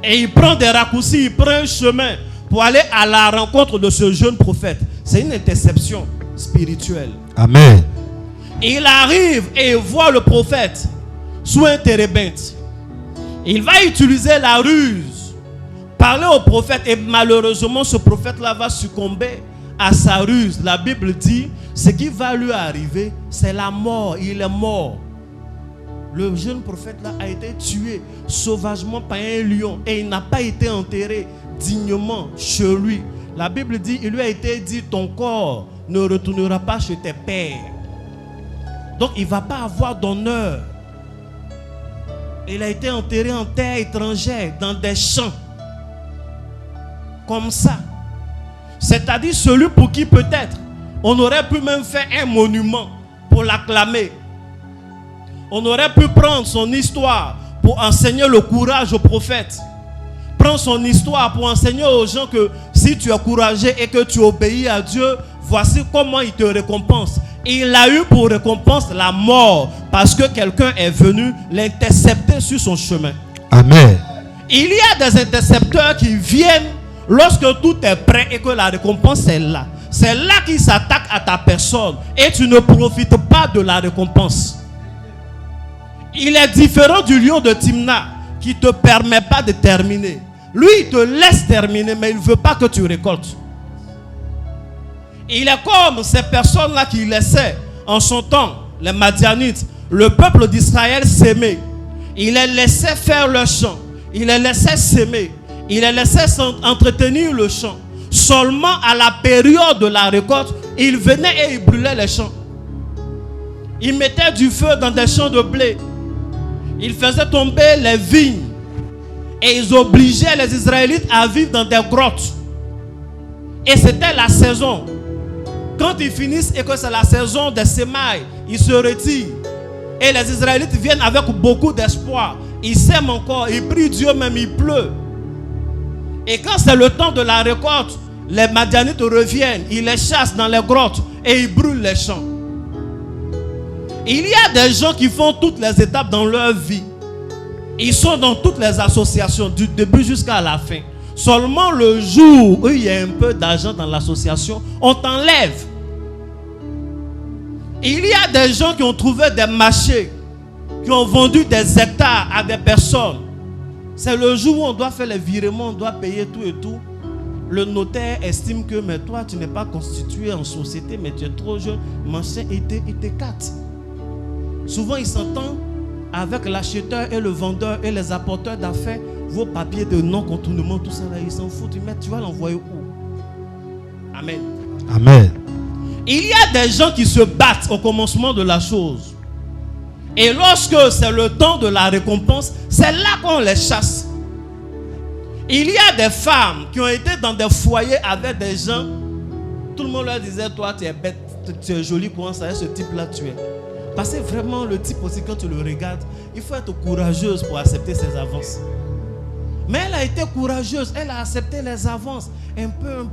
Et il prend des raccourcis, il prend un chemin pour aller à la rencontre de ce jeune prophète. C'est une interception spirituelle. Amen. Il arrive et il voit le prophète sous un térébinthe. Il va utiliser la ruse, parler au prophète et malheureusement ce prophète-là va succomber à sa ruse. La Bible dit, ce qui va lui arriver, c'est la mort. Il est mort. Le jeune prophète-là a été tué sauvagement par un lion et il n'a pas été enterré dignement chez lui. La Bible dit, il lui a été dit, ton corps ne retournera pas chez tes pères. Donc il ne va pas avoir d'honneur. Il a été enterré en terre étrangère, dans des champs. Comme ça. C'est-à-dire celui pour qui peut-être on aurait pu même faire un monument pour l'acclamer. On aurait pu prendre son histoire pour enseigner le courage aux prophètes. Prendre son histoire pour enseigner aux gens que si tu es courageux et que tu obéis à Dieu, voici comment il te récompense. Il a eu pour récompense la mort parce que quelqu'un est venu l'intercepter sur son chemin. Amen. Il y a des intercepteurs qui viennent lorsque tout est prêt et que la récompense est là. C'est là qu'ils s'attaquent à ta personne et tu ne profites pas de la récompense. Il est différent du lion de Timna qui ne te permet pas de terminer. Lui, il te laisse terminer, mais il ne veut pas que tu récoltes. Il est comme ces personnes-là qui laissaient en son temps, les Madianites, le peuple d'Israël s'aimer. Il les laissait faire leur champ. Il les laissait s'aimer. Il les laissait entretenir le champ. Seulement à la période de la récolte, il venait et il brûlait les champs. Il mettait du feu dans des champs de blé. Il faisait tomber les vignes. Et ils obligeaient les Israélites à vivre dans des grottes. Et c'était la saison. Quand ils finissent et que c'est la saison des semailles, ils se retirent. Et les Israélites viennent avec beaucoup d'espoir. Ils sèment encore, ils prient Dieu même, il pleut. Et quand c'est le temps de la récolte, les Madianites reviennent, ils les chassent dans les grottes et ils brûlent les champs. Il y a des gens qui font toutes les étapes dans leur vie. Ils sont dans toutes les associations, du début jusqu'à la fin. Seulement le jour où il y a un peu d'argent dans l'association, on t'enlève. Il y a des gens qui ont trouvé des marchés, qui ont vendu des hectares à des personnes. C'est le jour où on doit faire les virements, on doit payer tout et tout. Le notaire estime que mais toi tu n'es pas constitué en société, mais tu es trop jeune, machin, il t'écarte. Souvent il s'entend avec l'acheteur et le vendeur et les apporteurs d'affaires, vos papiers de non-contournement, tout ça là, ils s'en foutent. Tu vas l'envoyer où? Amen. Amen. Il y a des gens qui se battent au commencement de la chose. Et lorsque c'est le temps de la récompense, c'est là qu'on les chasse. Il y a des femmes qui ont été dans des foyers avec des gens. Tout le monde leur disait, toi tu es bête, tu es jolie, comment ça, ce type-là tu es. Parce que vraiment le type aussi, quand tu le regardes, il faut être courageuse pour accepter ses avances. Mais elle a été courageuse, elle a accepté les avances, un peu,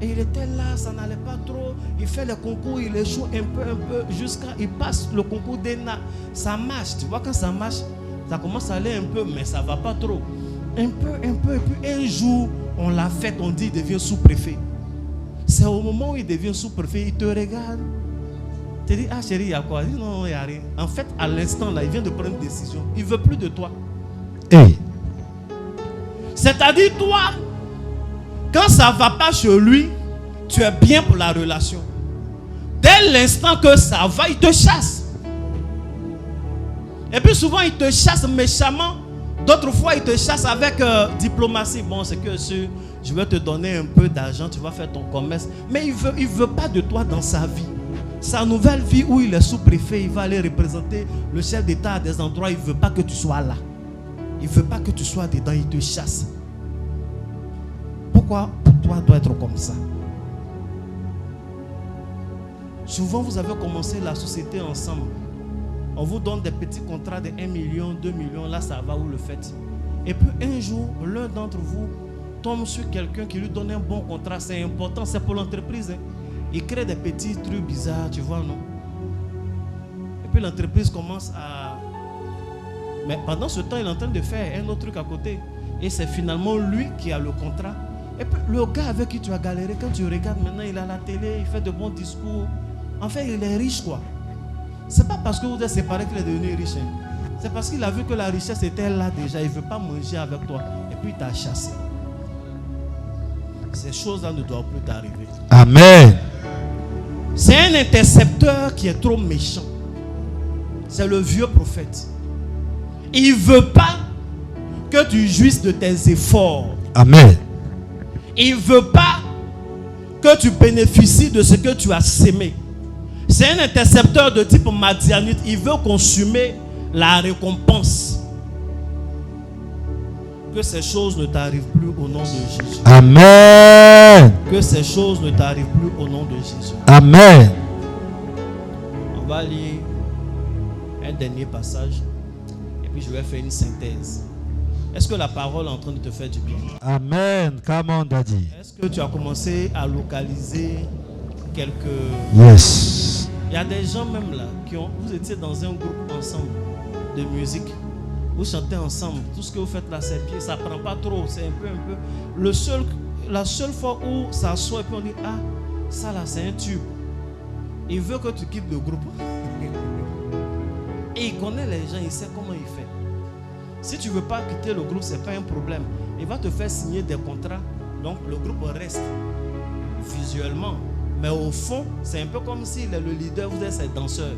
et il était là, ça n'allait pas trop, il fait le concours, il échoue un peu, jusqu'à il passe le concours d'ENA, ça marche, tu vois quand ça marche, ça commence à aller un peu, mais ça ne va pas trop, un peu, et puis un jour, on l'a fait, on dit, il devient sous-préfet. C'est au moment où il devient sous-préfet, il te regarde, tu dis, ah chérie, il y a quoi? Il dit, non, il n'y a rien. En fait, à l'instant là, il vient de prendre une décision, il ne veut plus de toi. Hey. C'est-à-dire toi, quand ça ne va pas chez lui, tu es bien pour la relation. Dès l'instant que ça va, il te chasse. Et puis souvent, il te chasse méchamment. D'autres fois, il te chasse avec diplomatie. Bon, c'est que je vais te donner un peu d'argent, tu vas faire ton commerce. Mais il veut pas de toi dans sa vie. Sa nouvelle vie où il est sous-préfet, il va aller représenter le chef d'État à des endroits, il ne veut pas que tu sois là. Il ne veut pas que tu sois dedans, il te chasse. Pourquoi pour toi doit être comme ça? Souvent, vous avez commencé la société ensemble. On vous donne des petits contrats de 1 million, 2 millions, là ça va, vous le faites. Et puis un jour, l'un d'entre vous tombe sur quelqu'un qui lui donne un bon contrat, c'est important, c'est pour l'entreprise. Hein. Il crée des petits trucs bizarres, tu vois, non? Et puis l'entreprise commence à... Mais pendant ce temps, il est en train de faire un autre truc à côté. Et c'est finalement lui qui a le contrat. Et puis le gars avec qui tu as galéré, quand tu regardes maintenant, il a la télé, il fait de bons discours. En fait, il est riche, quoi. C'est pas parce que vous êtes séparés qu'il est devenu riche. Hein. C'est parce qu'il a vu que la richesse était là déjà. Il ne veut pas manger avec toi. Et puis il t'a chassé. Ces choses-là ne doivent plus t'arriver. Amen. C'est un intercepteur qui est trop méchant. C'est le vieux prophète. Il ne veut pas que tu jouisses de tes efforts. Amen. Il ne veut pas que tu bénéficies de ce que tu as sémé. C'est un intercepteur de type madianite. Il veut consumer la récompense. Que ces choses ne t'arrivent plus au nom de Jésus. Amen. Que ces choses ne t'arrivent plus au nom de Jésus. Amen. On va lire un dernier passage. Puis je vais faire une synthèse. Est-ce que la parole est en train de te faire du bien? Amen. Come on, Daddy. Est-ce que tu as commencé à localiser quelques... Yes. Il y a des gens même là qui ont... Vous étiez dans un groupe ensemble de musique. Vous chantez ensemble. Tout ce que vous faites là, c'est pied. Ça ne prend pas trop. C'est un peu. La seule fois où ça sort et puis on dit, ah, ça là, c'est un tube. Il veut que tu quittes le groupe. Et il connaît les gens, il sait comment il fait. Si tu ne veux pas quitter le groupe, ce n'est pas un problème. Il va te faire signer des contrats. Donc le groupe reste visuellement. Mais au fond, c'est un peu comme s'il est le leader, vous êtes ses danseurs.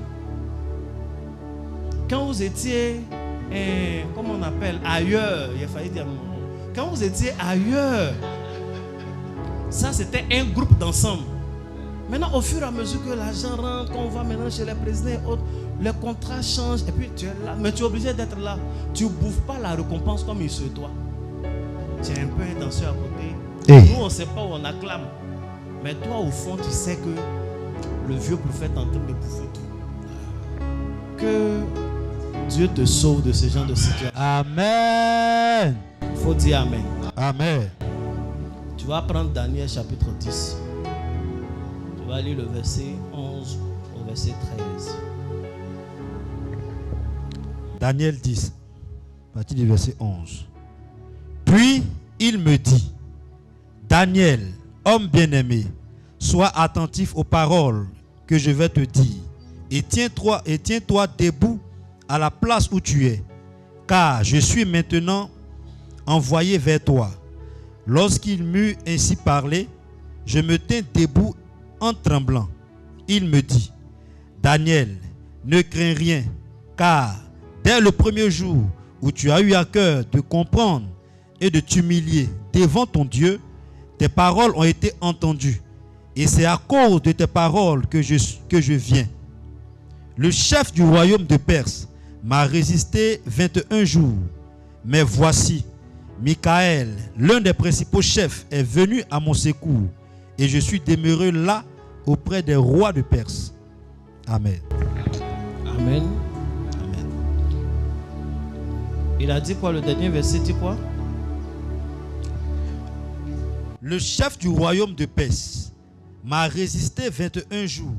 Quand vous étiez, comment on appelle, ailleurs, il a fallu dire, quand vous étiez ailleurs, ça c'était un groupe d'ensemble. Maintenant, au fur et à mesure que l'argent rentre, qu'on va maintenant chez les présidents et autres, les contrats changent et puis tu es là. Mais tu es obligé d'être là. Tu ne bouffes pas la récompense comme il se doit. Tu es un peu un danseur à côté. Hey. Nous, on ne sait pas où on acclame. Mais toi, au fond, tu sais que le vieux prophète est en train de bouffer tout. Que Dieu te sauve de ce genre de situation. Amen. Il faut dire Amen. Amen. Tu vas prendre Daniel chapitre 10. Tu va lire le verset 11 au verset 13. Daniel 10, à partir du verset 11. Puis il me dit, Daniel, homme bien-aimé, sois attentif aux paroles que je vais te dire, et tiens-toi debout à la place où tu es, car je suis maintenant envoyé vers toi. Lorsqu'il m'eut ainsi parlé, je me tins debout en tremblant. Il me dit, Daniel, ne crains rien, car dès le premier jour où tu as eu à cœur de comprendre et de t'humilier devant ton Dieu, tes paroles ont été entendues, et c'est à cause de tes paroles que je viens. Le chef du royaume de Perse m'a résisté 21 jours, mais voici, Michael, l'un des principaux chefs, est venu à mon secours, et je suis demeuré là auprès des rois de Perse. Amen. Amen. Amen. Il a dit quoi, le dernier verset dit quoi? Le chef du royaume de Perse m'a résisté 21 jours,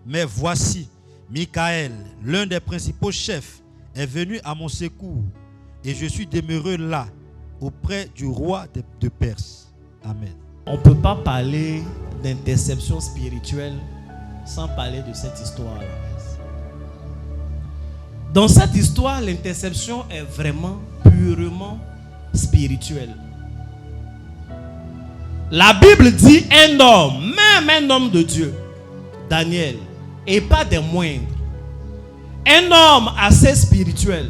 mais voici, Michael, l'un des principaux chefs, est venu à mon secours, et je suis demeuré là auprès du roi de Perse. Amen. On ne peut pas parler d'interception spirituelle sans parler de cette histoire-là. Dans cette histoire, l'interception est vraiment purement spirituelle. La Bible dit un homme, même un homme de Dieu, Daniel, et pas des moindres. Un homme assez spirituel.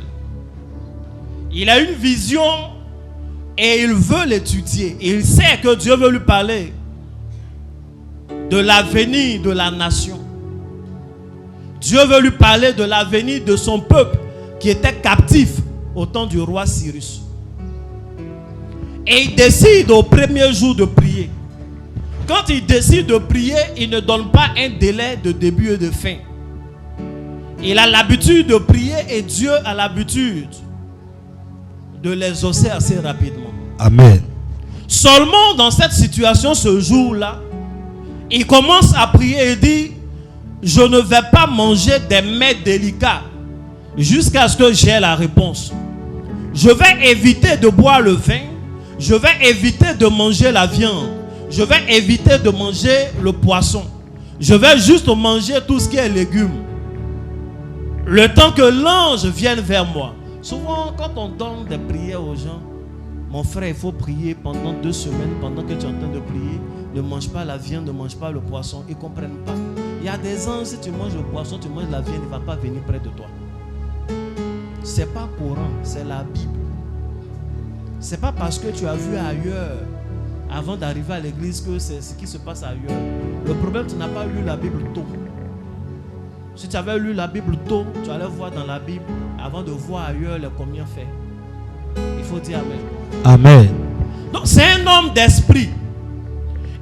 Il a une vision et il veut l'étudier. Il sait que Dieu veut lui parler de l'avenir de la nation. Dieu veut lui parler de l'avenir de son peuple qui était captif au temps du roi Cyrus. Et il décide au premier jour de prier. Quand il décide de prier, il ne donne pas un délai de début et de fin. Il a l'habitude de prier et Dieu a l'habitude de l'exaucer assez rapidement. Amen. Seulement dans cette situation, ce jour-là, il commence à prier et dit, je ne vais pas manger des mets délicats jusqu'à ce que j'ai la réponse. Je vais éviter de boire le vin. Je vais éviter de manger la viande. Je vais éviter de manger le poisson. Je vais juste manger tout ce qui est légumes. Le temps que l'ange vienne vers moi. Souvent, quand on donne des prières aux gens, mon frère, il faut prier pendant 2 semaines, pendant que tu es en train de prier. Ne mange pas la viande, ne mange pas le poisson. Ils ne comprennent pas. Il y a des anges, si tu manges le poisson, tu manges la viande, il ne va pas venir près de toi. Ce n'est pas Coran, c'est la Bible. Ce n'est pas parce que tu as vu ailleurs, avant d'arriver à l'église, que c'est ce qui se passe ailleurs. Le problème, tu n'as pas lu la Bible tôt. Si tu avais lu la Bible tôt, tu allais voir dans la Bible, avant de voir ailleurs les combien fait. Il faut dire Amen. Amen. Donc c'est un homme d'esprit.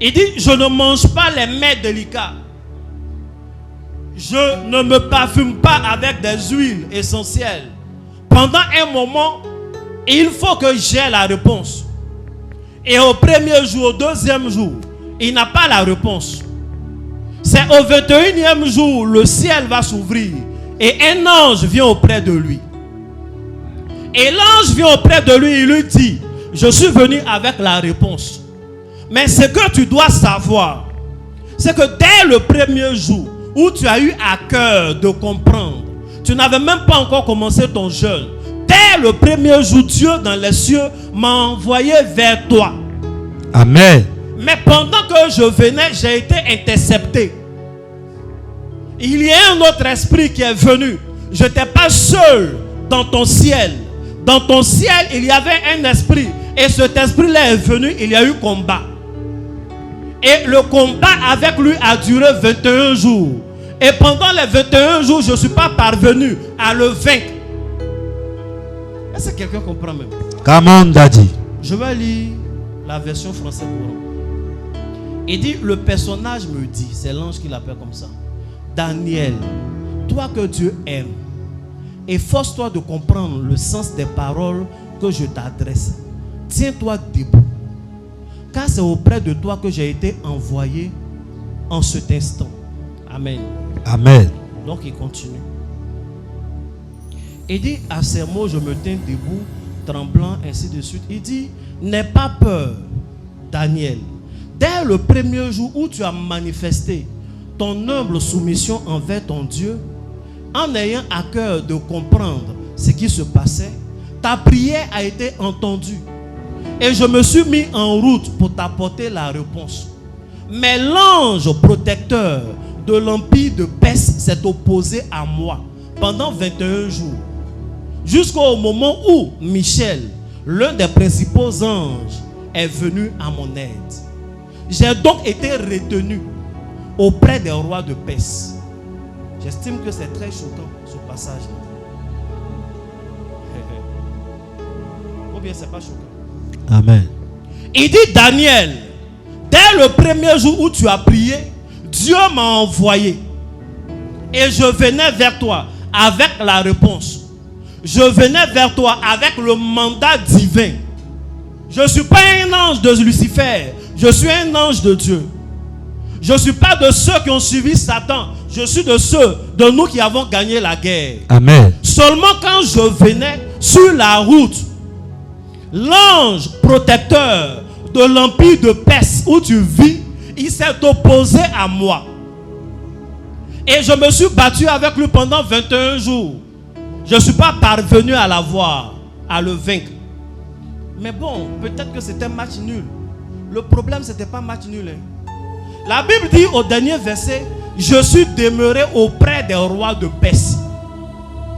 Il dit, je ne mange pas les mets délicats. Je ne me parfume pas avec des huiles essentielles. Pendant un moment, il faut que j'ai la réponse. Et au premier jour, au deuxième jour, il n'a pas la réponse. C'est au 21e jour, le ciel va s'ouvrir. Et un ange vient auprès de lui. Et l'ange vient auprès de lui, il lui dit, je suis venu avec la réponse. Mais ce que tu dois savoir, c'est que dès le premier jour où tu as eu à cœur de comprendre, tu n'avais même pas encore commencé ton jeûne. Dès le premier jour, Dieu dans les cieux m'a envoyé vers toi. Amen. Mais pendant que je venais, j'ai été intercepté. Il y a un autre esprit qui est venu. Je n'étais pas seul dans ton ciel. Dans ton ciel, il y avait un esprit. Et cet esprit-là est venu, il y a eu combat. Et le combat avec lui a duré 21 jours. Et pendant les 21 jours, je ne suis pas parvenu à le vaincre. Est-ce que quelqu'un comprend même? Come on, Daddy. Je vais lire la version française courant. Il dit, le personnage me dit, c'est l'ange qui l'appelle comme ça. Daniel, toi que Dieu aime, efforce-toi de comprendre le sens des paroles que je t'adresse. Tiens-toi debout. Car c'est auprès de toi que j'ai été envoyé en cet instant. Amen. Amen. Donc il continue. Il dit, à ces mots, je me tiens debout, tremblant, ainsi de suite. Il dit, n'aie pas peur, Daniel. Dès le premier jour où tu as manifesté ton humble soumission envers ton Dieu, en ayant à cœur de comprendre ce qui se passait, ta prière a été entendue. Et je me suis mis en route pour t'apporter la réponse. Mais l'ange protecteur de l'empire de Perse s'est opposé à moi pendant 21 jours. Jusqu'au moment où Michel, l'un des principaux anges, est venu à mon aide. J'ai donc été retenu auprès des rois de Perse. J'estime que c'est très choquant ce passage-là. Ou bien c'est pas choquant. Amen. Il dit, Daniel, dès le premier jour où tu as prié, Dieu m'a envoyé. Et je venais vers toi avec la réponse. Je venais vers toi avec le mandat divin. Je ne suis pas un ange de Lucifer. Je suis un ange de Dieu. Je ne suis pas de ceux qui ont suivi Satan. Je suis de ceux de nous qui avons gagné la guerre. Amen. Seulement quand je venais sur la route, l'ange protecteur de l'empire de Perse où tu vis, il s'est opposé à moi. Et je me suis battu avec lui pendant 21 jours. Je ne suis pas parvenu à l'avoir, à le vaincre. Mais bon, peut-être que c'était un match nul. Le problème, ce n'était pas match nul. La Bible dit au dernier verset, je suis demeuré auprès des rois de Perse.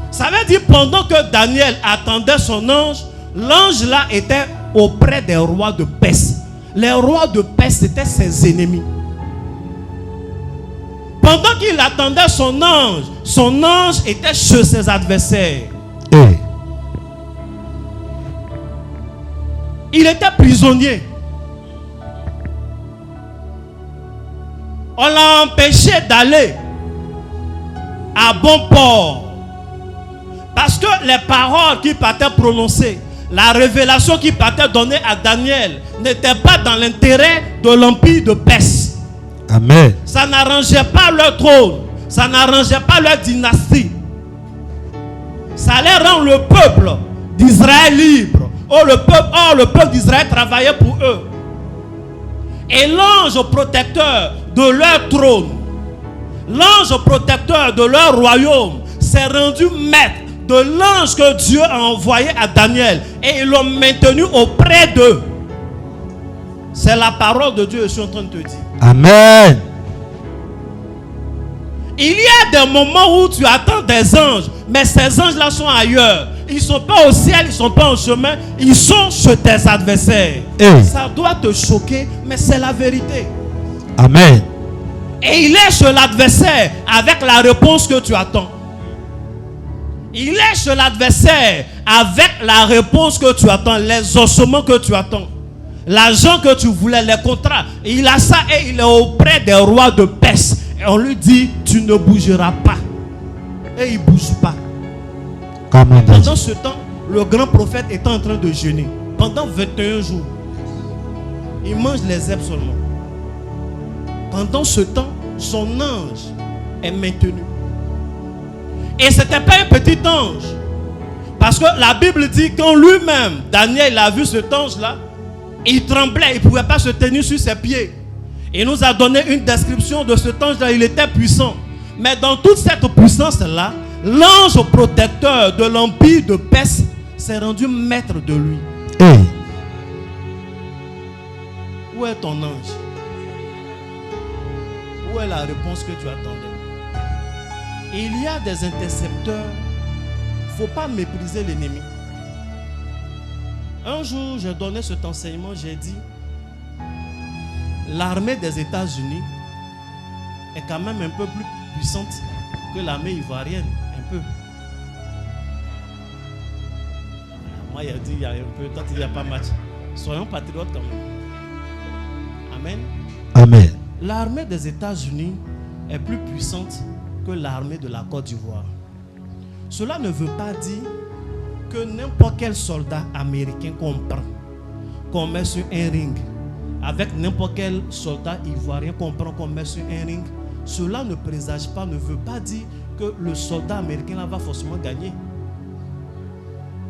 Ça veut dire pendant que Daniel attendait son ange, l'ange là était auprès des rois de Perse. Les rois de Perse étaient ses ennemis. Pendant qu'il attendait son ange était chez ses adversaires. Hey. Il était prisonnier. On l'a empêché d'aller à bon port. Parce que les paroles qu'il partait prononcer, la révélation qu'il partait donner à Daniel n'était pas dans l'intérêt de l'empire de Perse. Amen. Ça n'arrangeait pas leur trône. Ça n'arrangeait pas leur dynastie. Ça allait rendre le peuple d'Israël libre. Or, le peuple d'Israël travaillait pour eux. Et l'ange protecteur de leur trône, l'ange protecteur de leur royaume s'est rendu maître de l'ange que Dieu a envoyé à Daniel. Et ils l'ont maintenu auprès d'eux. C'est la parole de Dieu que je suis en train de te dire. Amen. Il y a des moments où tu attends des anges, mais ces anges-là sont ailleurs. Ils ne sont pas au ciel, ils ne sont pas en chemin, ils sont chez tes adversaires. Hey. Ça doit te choquer, mais c'est la vérité. Amen. Et il est chez l'adversaire avec la réponse que tu attends. Il est chez l'adversaire avec la réponse que tu attends, les ossements que tu attends, l'argent que tu voulais, les contrats. Il a ça et il est auprès des rois de Perse. Et on lui dit, tu ne bougeras pas. Et il ne bouge pas. Pendant ce temps, le grand prophète est en train de jeûner. Pendant 21 jours. Il mange les herbes seulement. Pendant ce temps, son ange est maintenu. Et ce n'était pas un petit ange. Parce que la Bible dit quand lui-même, Daniel, a vu cet ange-là, il tremblait, il ne pouvait pas se tenir sur ses pieds. Il nous a donné une description de cet ange-là, il était puissant. Mais dans toute cette puissance-là, l'ange protecteur de l'empire de Perse s'est rendu maître de lui. Hey. Où est ton ange? Où est la réponse que tu attendais? Il y a des intercepteurs. Il ne faut pas mépriser l'ennemi. Un jour, j'ai donné cet enseignement, j'ai dit, l'armée des États-Unis est quand même un peu plus puissante que l'armée ivoirienne. Un peu. Moi, il a dit, il y a un peu, toi, il n'y a pas match. Soyons patriotes quand même. Amen. Amen. L'armée des États-Unis est plus puissante que l'armée de la Côte d'Ivoire. Cela ne veut pas dire que n'importe quel soldat américain qu'on prend, qu'on met sur un ring avec n'importe quel soldat ivoirien qu'on prend comme met sur un ring, cela ne présage pas, ne veut pas dire que le soldat américain là va forcément gagner.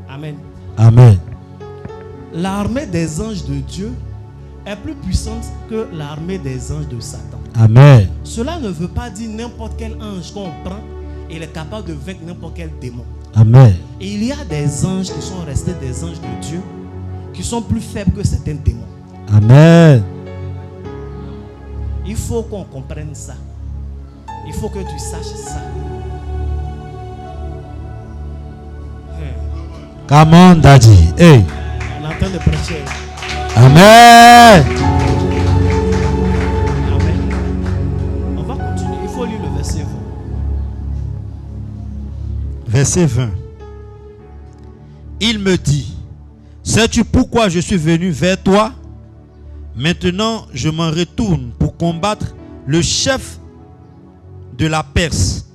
Amen. Amen. L'armée des anges de Dieu est plus puissante que l'armée des anges de Satan. Amen. Cela ne veut pas dire n'importe quel ange qu'on prend, il est capable de vaincre n'importe quel démon. Amen. Et il y a des anges qui sont restés des anges de Dieu, qui sont plus faibles que certains démons. Amen. Il faut qu'on comprenne ça. Il faut que tu saches ça. Come on, Daddy. Hey. On est en train de prêcher. Amen. Amen. On va continuer. Il faut lire le verset 20. Verset 20. Il me dit, sais-tu pourquoi je suis venu vers toi? Maintenant, je m'en retourne pour combattre le chef de la Perse.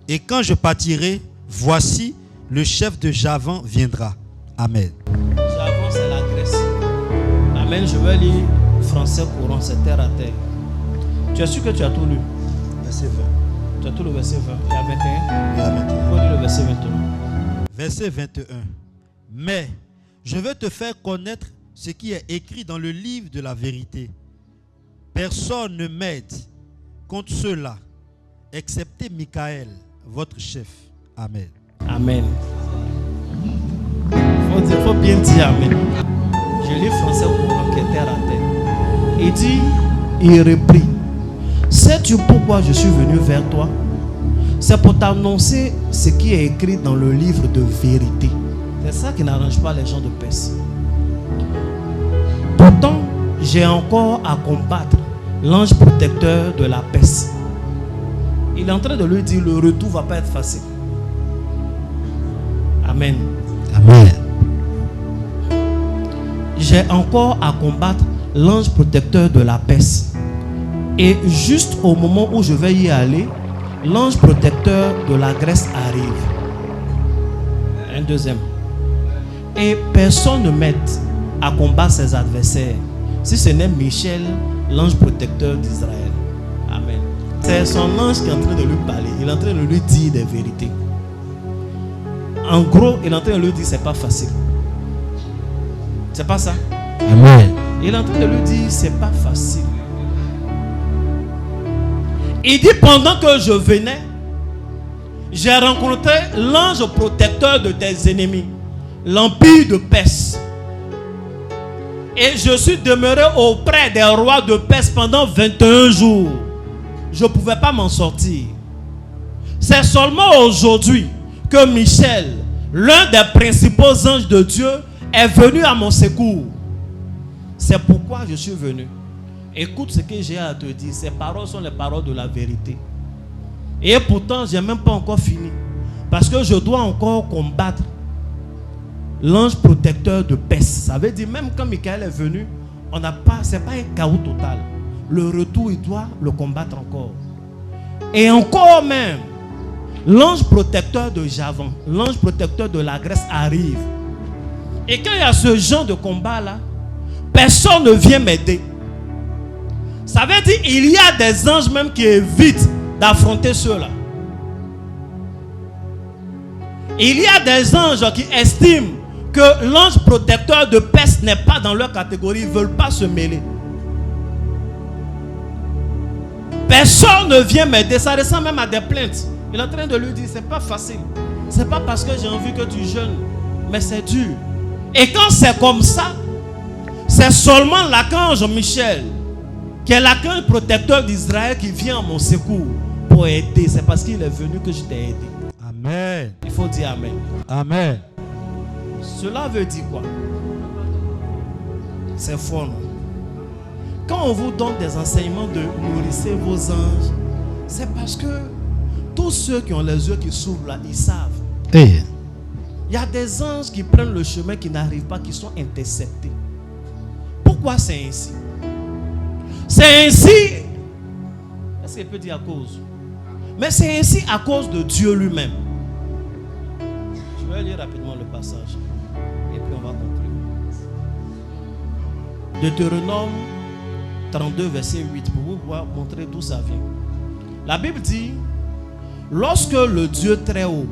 Et quand je partirai, voici, le chef de Javan viendra. Amen. Javan, c'est la Grèce. Amen. Je vais lire français courant, c'est terre à terre. Tu es sûr que tu as tout lu? Verset 20. Tu as tout le verset 20. Il y a 21. Il y a 21. Il faut lire le verset 21. Verset 21. Mais je veux te faire connaître ce qui est écrit dans le livre de la vérité. Personne ne m'aide contre ceux-là, excepté Michaël, votre chef. Amen. Amen. Il faut bien dire Amen. Je lis français courant qui est terre à terre. Il dit, il reprit, sais-tu pourquoi je suis venu vers toi? C'est pour t'annoncer ce qui est écrit dans le livre de vérité. C'est ça qui n'arrange pas les gens de Perse. Pourtant, j'ai encore à combattre l'ange protecteur de la Perse. Il est en train de lui dire, le retour ne va pas être facile. Amen. Amen. J'ai encore à combattre l'ange protecteur de la Perse. Et juste au moment où je vais y aller, l'ange protecteur de la Grèce arrive. Un deuxième. Et personne ne m'aide à combattre ses adversaires, si ce n'est Michel, l'ange protecteur d'Israël. Amen. C'est son ange qui est en train de lui parler. Il est en train de lui dire des vérités. En gros, il est en train de lui dire c'est pas facile. C'est pas ça? Amen. Il est en train de lui dire c'est pas facile. Il dit pendant que je venais, j'ai rencontré l'ange protecteur de tes ennemis, l'empire de Perse. Et je suis demeuré auprès des rois de Perse pendant 21 jours. Je ne pouvais pas m'en sortir. C'est seulement aujourd'hui que Michel, l'un des principaux anges de Dieu, est venu à mon secours. C'est pourquoi je suis venu. Écoute ce que j'ai à te dire. Ces paroles sont les paroles de la vérité. Et pourtant, je n'ai même pas encore fini. Parce que je dois encore combattre l'ange protecteur de Perse. Ça veut dire, même quand Michaël est venu, ce n'est pas un chaos total. Le retour, il doit le combattre encore. Et encore même, l'ange protecteur de Javan, l'ange protecteur de la Grèce arrive. Et quand il y a ce genre de combat-là, personne ne vient m'aider. Ça veut dire qu'il y a des anges même qui évitent d'affronter ceux-là. Il y a des anges qui estiment que l'ange protecteur de Perse n'est pas dans leur catégorie. Ils ne veulent pas se mêler. Personne ne vient m'aider. Ça ressemble même à des plaintes. Il est en train de lui dire, c'est pas facile. C'est pas parce que j'ai envie que tu jeûnes, mais c'est dur. Et quand c'est comme ça, c'est seulement l'archange Michel, qui est l'archange protecteur d'Israël, qui vient à mon secours pour aider. C'est parce qu'il est venu que je t'ai aidé. Amen. Il faut dire Amen. Amen. Cela veut dire quoi? C'est fort, non? Quand on vous donne des enseignements de nourrissez vos anges, c'est parce que tous ceux qui ont les yeux qui s'ouvrent là, ils savent. Hey. Il y a des anges qui prennent le chemin, qui n'arrivent pas, qui sont interceptés. Pourquoi c'est ainsi? C'est ainsi. Est-ce qu'il peut dire à cause? Mais c'est ainsi à cause de Dieu lui-même. Je vais lire rapidement le passage. Et puis on va conclure. Deutéronome 32, verset 8, pour vous pouvoir montrer d'où ça vient. La Bible dit, lorsque le Dieu très haut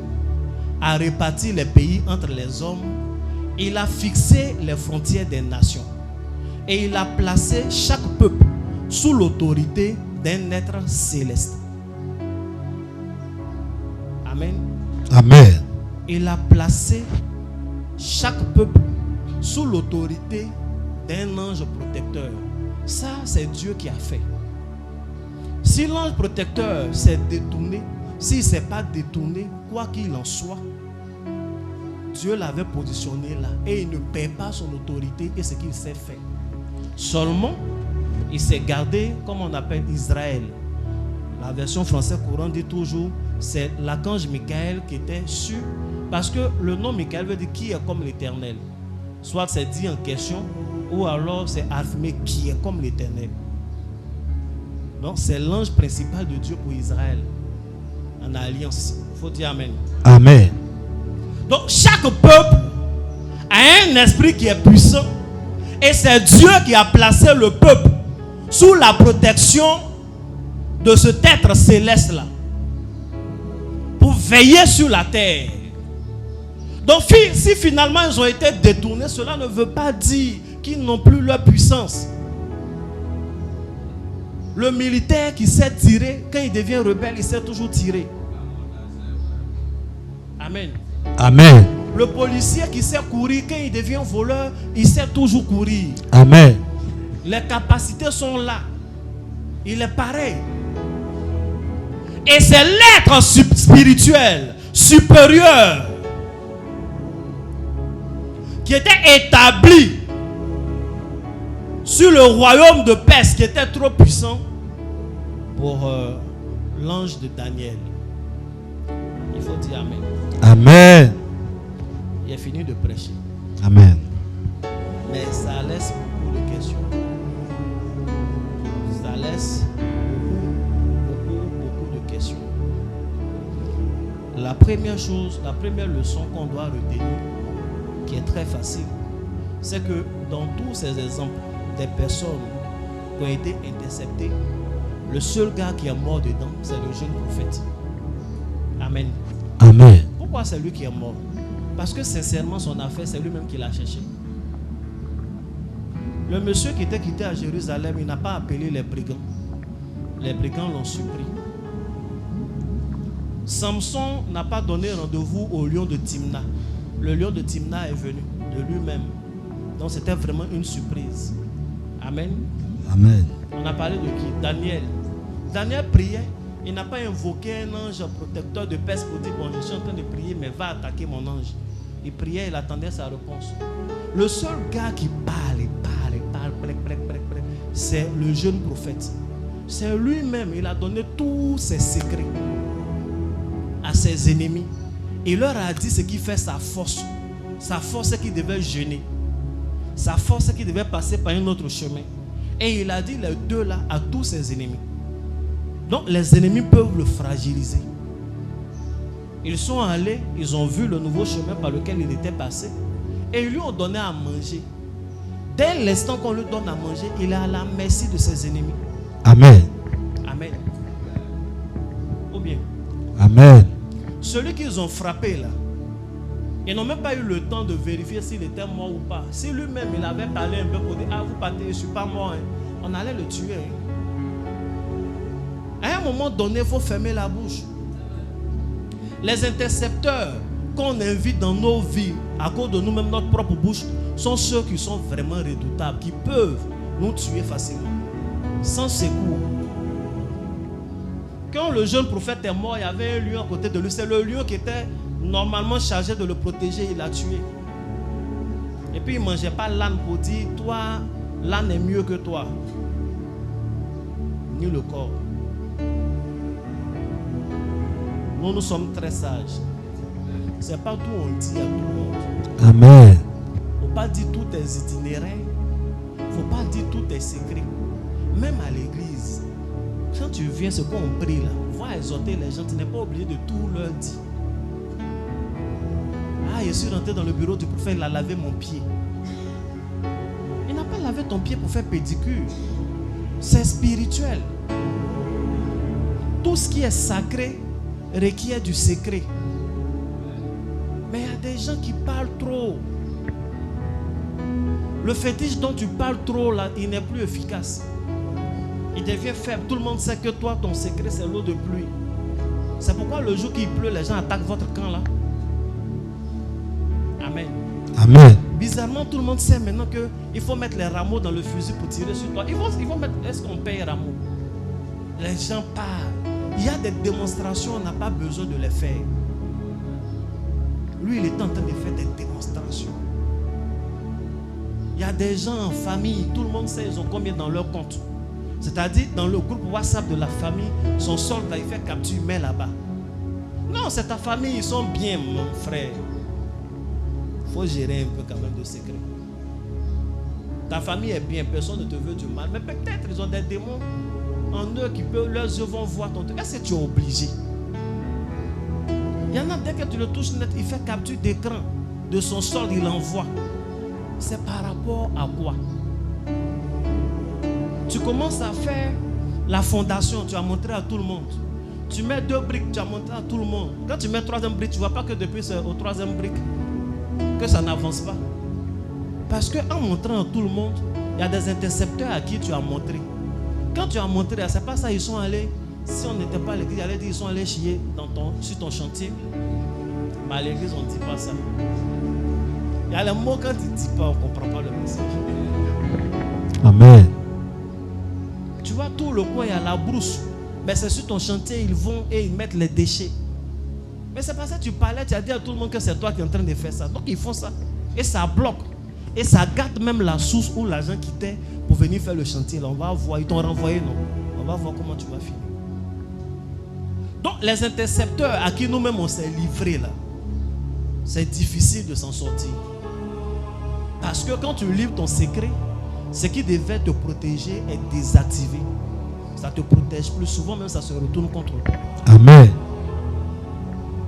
a réparti les pays entre les hommes, il a fixé les frontières des nations et il a placé chaque peuple sous l'autorité d'un être céleste. Amen. Amen. Il a placé chaque peuple sous l'autorité d'un ange protecteur. Ça, c'est Dieu qui a fait. Si l'ange protecteur s'est détourné, s'il ne s'est pas détourné, quoi qu'il en soit, Dieu l'avait positionné là et il ne perd pas son autorité et ce qu'il s'est fait. Seulement, il s'est gardé, comme on appelle Israël. La version française courante dit toujours, c'est l'archange Michael qui était sur, parce que le nom Michael veut dire qui est comme l'Éternel. Soit c'est dit en question, ou alors c'est affirmé qui est comme l'Éternel. Donc c'est l'ange principal de Dieu pour Israël en alliance. Il faut dire Amen. Amen. Donc chaque peuple a un esprit qui est puissant et c'est Dieu qui a placé le peuple sous la protection de cet être céleste là pour veiller sur la terre. Donc si finalement ils ont été détournés, cela ne veut pas dire qu'ils n'ont plus leur puissance. Le militaire qui sait tirer, quand il devient rebelle, il sait toujours tirer. Amen. Amen. Le policier qui sait courir, quand il devient voleur, il sait toujours courir. Amen. Les capacités sont là. Il est pareil. Et c'est l'être spirituel, supérieur, qui était établi sur le royaume de Perse, qui était trop puissant pour l'ange de Daniel. Il faut dire Amen. Amen. Il a fini de prêcher. Amen. Mais ça laisse beaucoup de questions. Ça laisse beaucoup de questions. La première chose, la première leçon qu'on doit retenir, qui est très facile, c'est que dans tous ces exemples des personnes qui ont été interceptées, le seul gars qui est mort dedans, c'est le jeune prophète. Amen. Amen. Pourquoi c'est lui qui est mort? Parce que sincèrement, son affaire, c'est lui-même qui l'a cherché. Le monsieur qui était quitté à Jérusalem, il n'a pas appelé les brigands. Les brigands l'ont surpris. Samson n'a pas donné rendez-vous au lion de Timna. Le lion de Timna est venu de lui-même. Donc c'était vraiment une surprise. Amen. Amen. On a parlé de qui? Daniel. Daniel priait. Il n'a pas invoqué un ange protecteur de Perse pour dire, bon, je suis en train de prier, mais va attaquer mon ange. Il priait, il attendait sa réponse. Le seul gars qui parle, c'est le jeune prophète. C'est lui-même, il a donné tous ses secrets à ses ennemis. Il leur a dit ce qui fait sa force. Sa force, c'est qu'il devait jeûner. Sa force, c'est qu'il devait passer par un autre chemin. Et il a dit les deux là à tous ses ennemis. Donc les ennemis peuvent le fragiliser. Ils sont allés, ils ont vu le nouveau chemin par lequel il était passé et ils lui ont donné à manger. Dès l'instant qu'on lui donne à manger, il est à la merci de ses ennemis. Amen. Amen. Ou bien, Amen. celui qu'ils ont frappé là, ils n'ont même pas eu le temps de vérifier s'il était mort ou pas. Si lui-même il avait parlé un peu pour dire, ah vous partez, je ne suis pas mort, hein, on allait le tuer. Hein. À un moment donné, il faut fermer la bouche. Les intercepteurs qu'on invite dans nos vies, à cause de nous-mêmes, notre propre bouche, sont ceux qui sont vraiment redoutables, qui peuvent nous tuer facilement, sans secours. Quand le jeune prophète est mort, il y avait un lion à côté de lui. C'est le lion qui était normalement chargé de le protéger, il l'a tué. Et puis il ne mangeait pas l'âne pour dire, toi, l'âne est mieux que toi. Ni le corps. Nous sommes très sages. C'est pas tout on dit à tout le monde. Amen. Il ne faut pas dire tous tes itinéraires. Il ne faut pas dire tous tes secrets. Même à l'église, quand tu viens, ce qu'on prie là, va exhorter les gens, tu n'es pas obligé de tout leur dire. Ah, je suis rentré dans le bureau du prophète, il a lavé mon pied. Il n'a pas lavé ton pied pour faire pédicure. C'est spirituel. Tout ce qui est sacré requiert du secret. Mais il y a des gens qui parlent trop. Le fétiche dont tu parles trop là, il n'est plus efficace. Il devient faible. Tout le monde sait que toi, ton secret, c'est l'eau de pluie. C'est pourquoi le jour qu'il pleut, les gens attaquent votre camp là. Amen. Amen. Bizarrement, tout le monde sait maintenant qu'il faut mettre les rameaux dans le fusil pour tirer sur toi. Ils vont mettre, est-ce qu'on paye les rameaux? Les gens parlent. Il y a des démonstrations, on n'a pas besoin de les faire. Lui, il est en train de faire des démonstrations. Il y a des gens en famille, tout le monde sait ils ont combien dans leur compte. C'est-à-dire, dans le groupe WhatsApp de la famille, son solde, il fait capture, met là-bas. Non, c'est ta famille, ils sont bien, mon frère. Il faut gérer un peu quand même de secret. Ta famille est bien, personne ne te veut du mal. Mais peut-être ils ont des démons en eux qui peuvent, leurs yeux vont voir ton truc. Est-ce que tu es obligé? Il y en a, dès que tu le touches net, il fait capture d'écran de son solde, il envoie. C'est par rapport à quoi? Tu commences à faire la fondation, tu as montré à tout le monde. Tu mets 2 briques, tu as montré à tout le monde. Quand tu mets 3e brique, tu ne vois pas que depuis au 3e brique, que ça n'avance pas. Parce qu'en montrant à tout le monde, il y a des intercepteurs à qui tu as montré. Quand tu as montré, c'est pas ça, ils sont allés. Si on n'était pas à l'église, ils sont allés chier sur ton chantier. Mais à l'église, on ne dit pas ça. Il y a les mots, quand tu ne dis pas, on ne comprend pas le message. Amen. Tu vois, tout le coin, il y a la brousse. Mais c'est sur ton chantier, ils vont et ils mettent les déchets. Mais c'est parce que tu parlais, tu as dit à tout le monde que c'est toi qui es en train de faire ça. Donc ils font ça. Et ça bloque. Et ça gâte même la source où l'argent quittait pour venir faire le chantier. Là, on va voir, ils t'ont renvoyé, non? On va voir comment tu vas finir. Donc les intercepteurs à qui nous-mêmes on s'est livrés là, c'est difficile de s'en sortir. Parce que quand tu livres ton secret, ce qui devait te protéger est désactivé. Ça te protège plus souvent, même ça se retourne contre toi. Amen.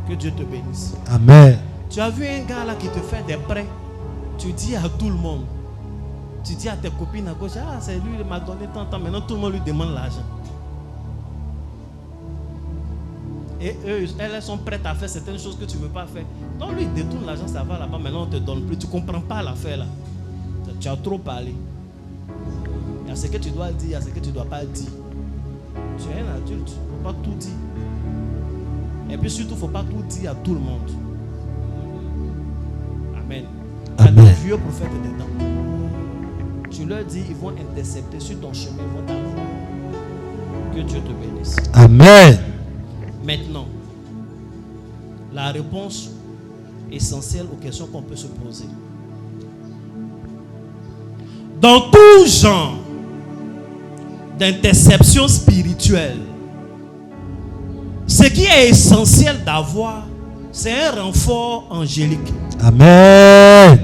Que Dieu te bénisse. Amen. Tu as vu un gars là qui te fait des prêts. Tu dis à tout le monde. Tu dis à tes copines à gauche, ah c'est lui, il m'a donné tant de temps. Maintenant tout le monde lui demande l'argent. Et eux, elles sont prêtes à faire certaines choses que tu ne veux pas faire. Donc lui, il détourne l'argent, ça va là-bas. Maintenant on ne te donne plus. Tu ne comprends pas l'affaire là. Tu as trop parlé. Il y a ce que tu dois dire, il y a ce que tu ne dois pas dire. Tu es un adulte, il ne faut pas tout dire. Et puis surtout, il ne faut pas tout dire à tout le monde. Amen. Il y a des vieux prophètes dedans. Tu leur dis, ils vont intercepter sur ton chemin, ils vont t'avoir. Que Dieu te bénisse. Amen. Maintenant, la réponse essentielle aux questions qu'on peut se poser. Dans tout genre d'interception spirituelle, ce qui est essentiel d'avoir, c'est un renfort angélique. Amen.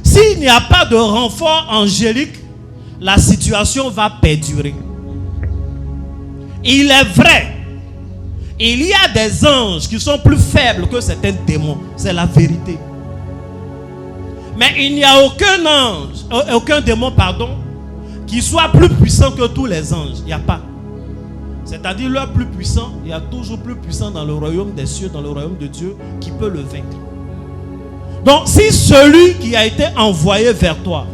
S'il n'y a pas de renfort angélique, la situation va perdurer. Il est vrai, il y a des anges qui sont plus faibles que certains démons. C'est la vérité. Mais il n'y a aucun démon, qui soit plus puissant que tous les anges. Il n'y a pas. C'est-à-dire, le plus puissant, il y a toujours plus puissant dans le royaume des cieux, dans le royaume de Dieu, qui peut le vaincre. Donc, si celui qui a été envoyé vers toi,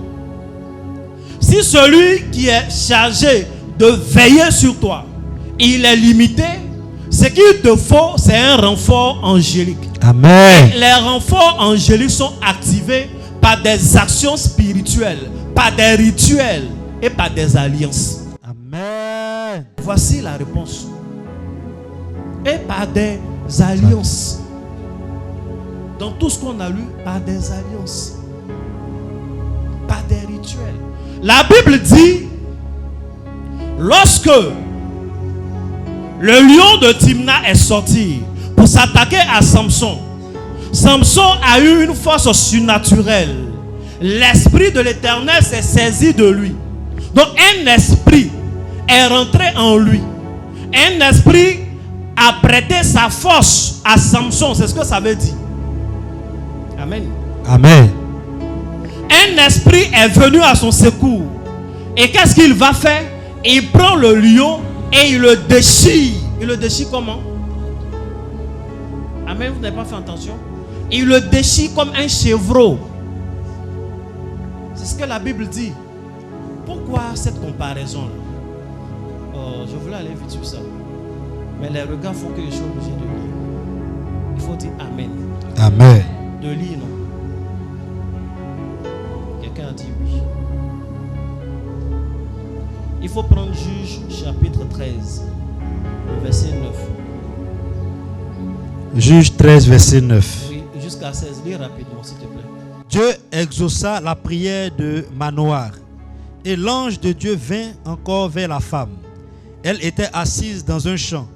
si celui qui est chargé de veiller sur toi, il est limité, ce qu'il te faut, c'est un renfort angélique. Amen. Et les renforts angéliques sont activés par des actions spirituelles, par des rituels et par des alliances. Amen. Voici la réponse. Et par des alliances. Dans tout ce qu'on a lu, par des alliances. Par des rituels. La Bible dit, lorsque le lion de Timna est sorti pour s'attaquer à Samson, Samson a eu une force surnaturelle. L'esprit de l'Éternel s'est saisi de lui. Donc un esprit est rentré en lui. Un esprit a prêté sa force à Samson. C'est ce que ça veut dire. Amen. Amen. Un esprit est venu à son secours. Et qu'est-ce qu'il va faire? Il prend le lion et il le déchire. Il le déchire comment? Amen, vous n'avez pas fait attention. Il le déchire comme un chevreau. C'est ce que la Bible dit. Pourquoi cette comparaison-là? Je voulais aller vite sur ça. Mais les regards font que je suis obligé de lire. Il faut dire Amen. Amen. De lire, non? Quelqu'un a dit oui. Il faut prendre Juge chapitre 13, le verset 9. Juge 13, verset 9. Oui, jusqu'à 16. Lis rapidement, s'il te plaît. Dieu exauça la prière de Manoah, et l'ange de Dieu vint encore vers la femme. Elle était assise dans un champ,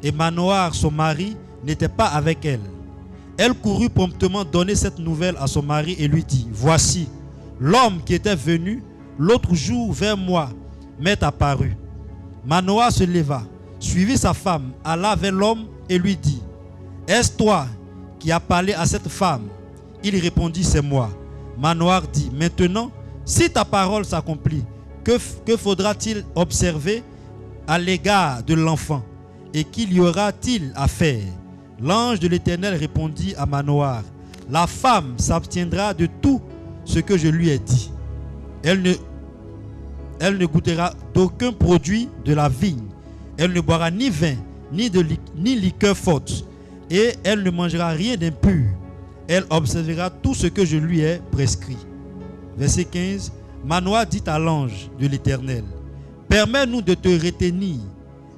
et Manoah, son mari, n'était pas avec elle. Elle courut promptement donner cette nouvelle à son mari et lui dit: Voici, l'homme qui était venu l'autre jour vers moi m'est apparu. Manoah se leva, suivit sa femme, alla vers l'homme et lui dit: Est-ce toi qui as parlé à cette femme? Il répondit: C'est moi. Manoah dit: Maintenant, si ta parole s'accomplit, que faudra-t-il observer à l'égard de l'enfant? Et qu'il y aura-t-il à faire? L'ange de l'Éternel répondit à Manoah: La femme s'abstiendra de tout ce que je lui ai dit. Elle ne goûtera d'aucun produit de la vigne. Elle ne boira ni vin, ni liqueur forte. Et elle ne mangera rien d'impur. Elle observera tout ce que je lui ai prescrit. Verset 15. Manoah dit à l'ange de l'Éternel: Permets-nous de te retenir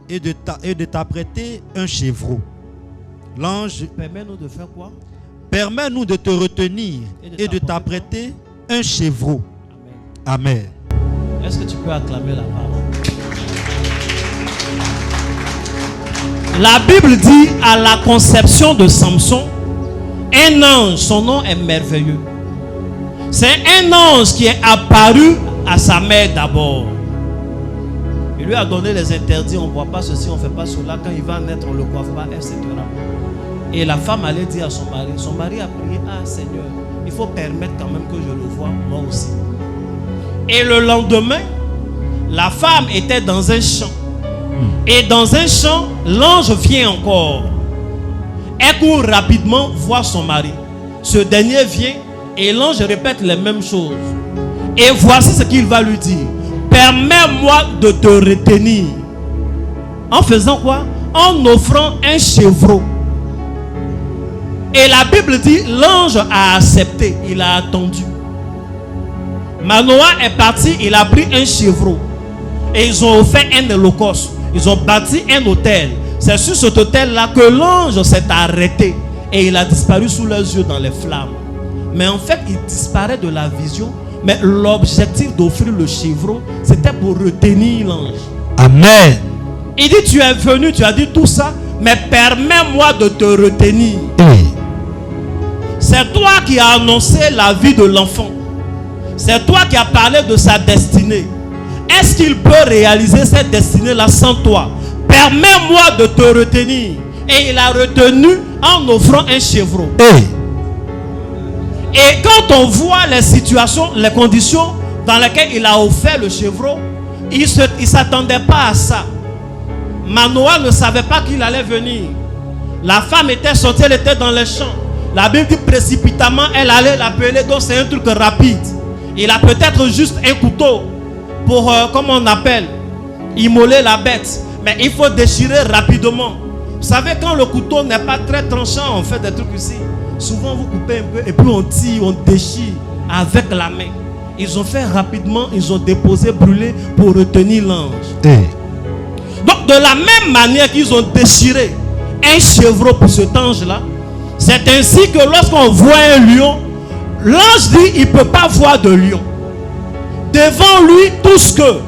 et de t'apprêter un chevreau. L'ange: Permets-nous de faire quoi? Permets-nous de te retenir et de t'apprêter un chevreau. Amen. Amen. Est-ce que tu peux acclamer la parole? La Bible dit à la conception de Samson, un ange, son nom est merveilleux. C'est un ange qui est apparu à sa mère d'abord. Il lui a donné les interdits, on ne voit pas ceci, on ne fait pas cela. Quand il va naître, on ne le coiffe pas, etc. Et la femme allait dire à son mari a prié: Ah Seigneur, il faut permettre quand même que je le voie moi aussi. Et le lendemain, la femme était dans un champ. Et dans un champ, l'ange vient encore. Elle court rapidement voir son mari. Ce dernier vient et l'ange répète les mêmes choses. Et voici ce qu'il va lui dire: Permets-moi de te retenir. En faisant quoi? En offrant un chevreau. Et la Bible dit, l'ange a accepté, il a attendu. Manoah est parti, il a pris un chevreau. Et ils ont fait un holocauste. Ils ont bâti un autel. C'est sur cet autel-là que l'ange s'est arrêté. Et il a disparu sous leurs yeux dans les flammes. Mais en fait, il disparaît de la vision. Mais l'objectif d'offrir le chevreau, c'était pour retenir l'ange. Amen. Il dit: Tu es venu, tu as dit tout ça, mais permets-moi de te retenir. Oui. C'est toi qui as annoncé la vie de l'enfant. C'est toi qui as parlé de sa destinée. Est-ce qu'il peut réaliser cette destinée-là sans toi? Permets-moi de te retenir. Et il a retenu en offrant un chevreau. Oui. Et quand on voit les situations, les conditions dans lesquelles il a offert le chevreau, il ne s'attendait pas à ça. Manoah ne savait pas qu'il allait venir. La femme était sortie, elle était dans les champs. La Bible dit précipitamment, elle allait l'appeler, donc c'est un truc rapide. Il a peut-être juste un couteau pour, comment on appelle, immoler la bête. Mais il faut déchirer rapidement. Vous savez, quand le couteau n'est pas très tranchant, on fait des trucs ici. Souvent vous coupez un peu et puis on tire, on déchire avec la main. Ils ont fait rapidement, ils ont déposé, brûlé pour retenir l'ange. Donc de la même manière qu'ils ont déchiré un chevreau pour cet ange-là, c'est ainsi que lorsqu'on voit un lion, l'ange dit il ne peut pas voir de lion. Devant lui, tout ce que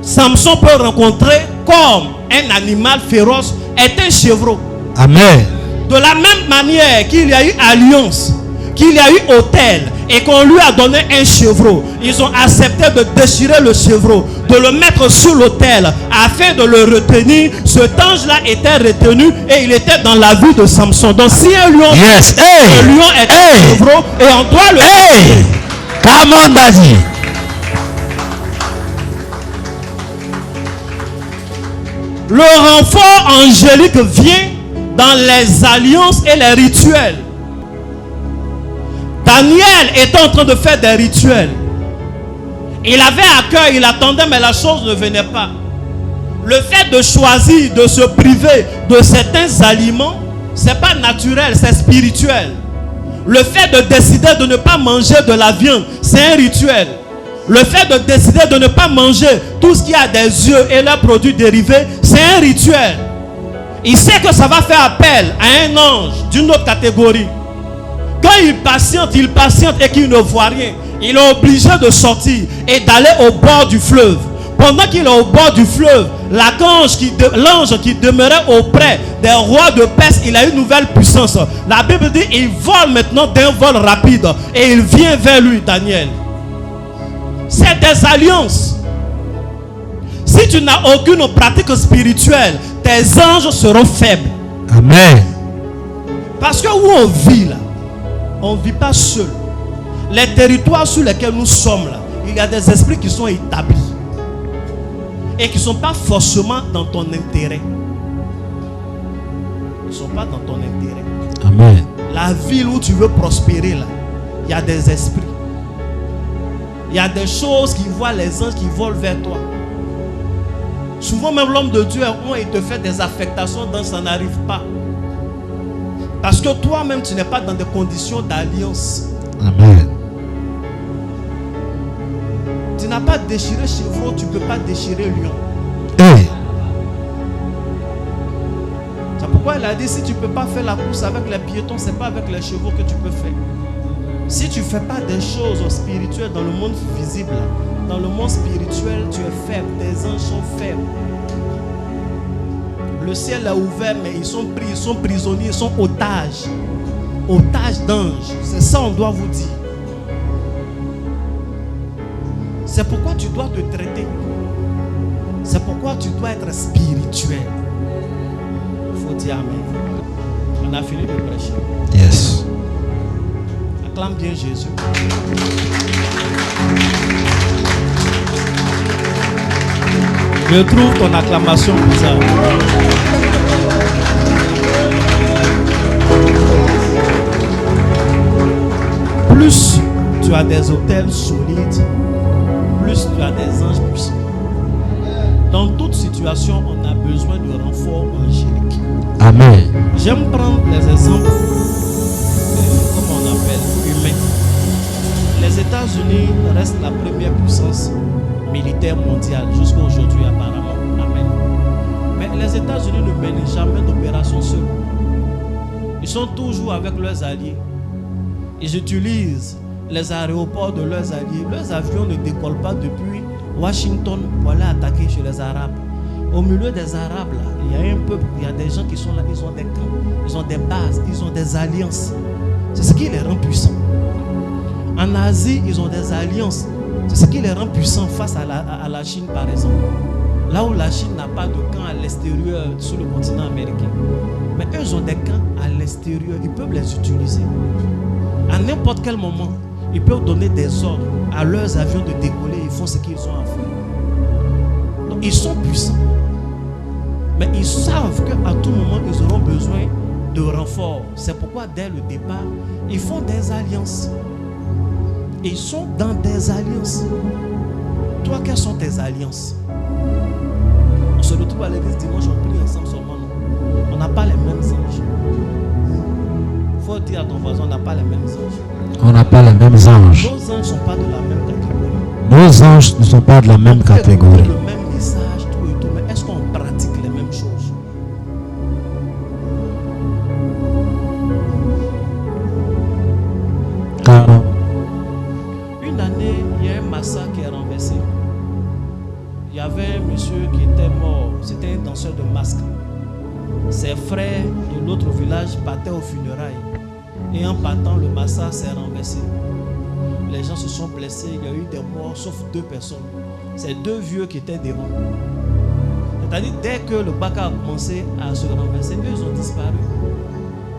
Samson peut rencontrer comme un animal féroce est un chevreau. Amen. De la même manière qu'il y a eu alliance, qu'il y a eu autel et qu'on lui a donné un chevreau, ils ont accepté de déchirer le chevreau, de le mettre sur l'autel afin de le retenir. Cet ange-là était retenu et il était dans la vie de Samson. Donc si un lion, le lion est un chevreau et on doit le retenir. Come on, Daddy. Le renfort angélique vient dans les alliances et les rituels. Daniel était en train de faire des rituels. Il avait à cœur, il attendait, mais la chose ne venait pas. Le fait de choisir de se priver de certains aliments, c'est pas naturel, c'est spirituel. Le fait de décider de ne pas manger de la viande, c'est un rituel. Le fait de décider de ne pas manger tout ce qui a des yeux et leurs produits dérivés, c'est un rituel. Il sait que ça va faire appel à un ange d'une autre catégorie. Quand il patiente et qu'il ne voit rien, il est obligé de sortir et d'aller au bord du fleuve. Pendant qu'il est au bord du fleuve, l'ange qui demeurait auprès des rois de Perse, il a une nouvelle puissance. La Bible dit il vole maintenant d'un vol rapide et il vient vers lui, Daniel. C'est des alliances. Si tu n'as aucune pratique spirituelle, tes anges seront faibles. Amen. Parce que où on vit là, on ne vit pas seul. Les territoires sur lesquels nous sommes là, il y a des esprits qui sont établis et qui ne sont pas forcément dans ton intérêt. Ils ne sont pas dans ton intérêt. Amen. La ville où tu veux prospérer là, il y a des esprits. Il y a des choses qui voient les anges qui volent vers toi. Souvent même l'homme de Dieu, il te fait des affectations dont ça n'arrive pas. Parce que toi-même, tu n'es pas dans des conditions d'alliance. Amen. Tu n'as pas déchiré chevreau, tu ne peux pas déchirer lion. Hey. C'est pourquoi il a dit, si tu ne peux pas faire la course avec les piétons, ce n'est pas avec les chevaux que tu peux faire. Si tu ne fais pas des choses spirituelles dans le monde visible, dans le monde spirituel, tu es faible, tes anges sont faibles. Le ciel est ouvert, mais ils sont pris, ils sont prisonniers, ils sont otages. Otages d'anges. C'est ça on doit vous dire. C'est pourquoi tu dois te traiter. C'est pourquoi tu dois être spirituel. Il faut dire amen. On a fini de prêcher. Yes. Acclame bien Jésus. Je trouve ton acclamation bizarre. Plus tu as des autels solides, plus tu as des anges puissants. Dans toute situation, on a besoin de renfort angélique. Amen. J'aime prendre les exemples, comment on appelle, humains. Les États-Unis restent la première puissance militaire mondiale jusqu'à aujourd'hui apparemment. Amen. Mais les États-Unis ne mènent jamais d'opération seuls. Ils sont toujours avec leurs alliés. Ils utilisent les aéroports de leurs alliés. Leurs avions ne décollent pas depuis Washington pour aller attaquer chez les Arabes. Au milieu des Arabes, là, il y a un peuple, il y a des gens qui sont là, ils ont des camps, ils ont des bases, ils ont des alliances. C'est ce qui les rend puissants. En Asie, ils ont des alliances. C'est ce qui les rend puissants face à la Chine, par exemple. Là où la Chine n'a pas de camp à l'extérieur sur le continent américain. Mais eux, ils ont des camps à l'extérieur. Ils peuvent les utiliser. À n'importe quel moment, ils peuvent donner des ordres à leurs avions de décoller. Ils font ce qu'ils ont à faire. Donc, ils sont puissants. Mais ils savent qu'à tout moment, ils auront besoin de renforts. C'est pourquoi, dès le départ, ils font des alliances. Ils sont dans des alliances. Toi, quelles sont tes alliances? On se retrouve à l'église dimanche, on prie ensemble seulement. On n'a pas les mêmes anges. Il faut dire à ton voisin, on n'a pas les mêmes anges. On n'a pas les mêmes anges. Nos anges ne sont pas de la même catégorie. Nos anges ne sont pas de la même catégorie. Le même message, tout et tout, mais est-ce qu'on pratique les mêmes choses? Comment? Une année, il y a un massacre qui est renversé. Il y avait un monsieur qui était mort. C'était un danseur de masque. Ses frères de l'autre village partaient aux funérailles. Et en partant, le massacre s'est renversé. Les gens se sont blessés. Il y a eu des morts, sauf 2 personnes. C'est 2 vieux qui étaient devant. C'est-à-dire, dès que le Baka a commencé à se renverser, eux, ils ont disparu.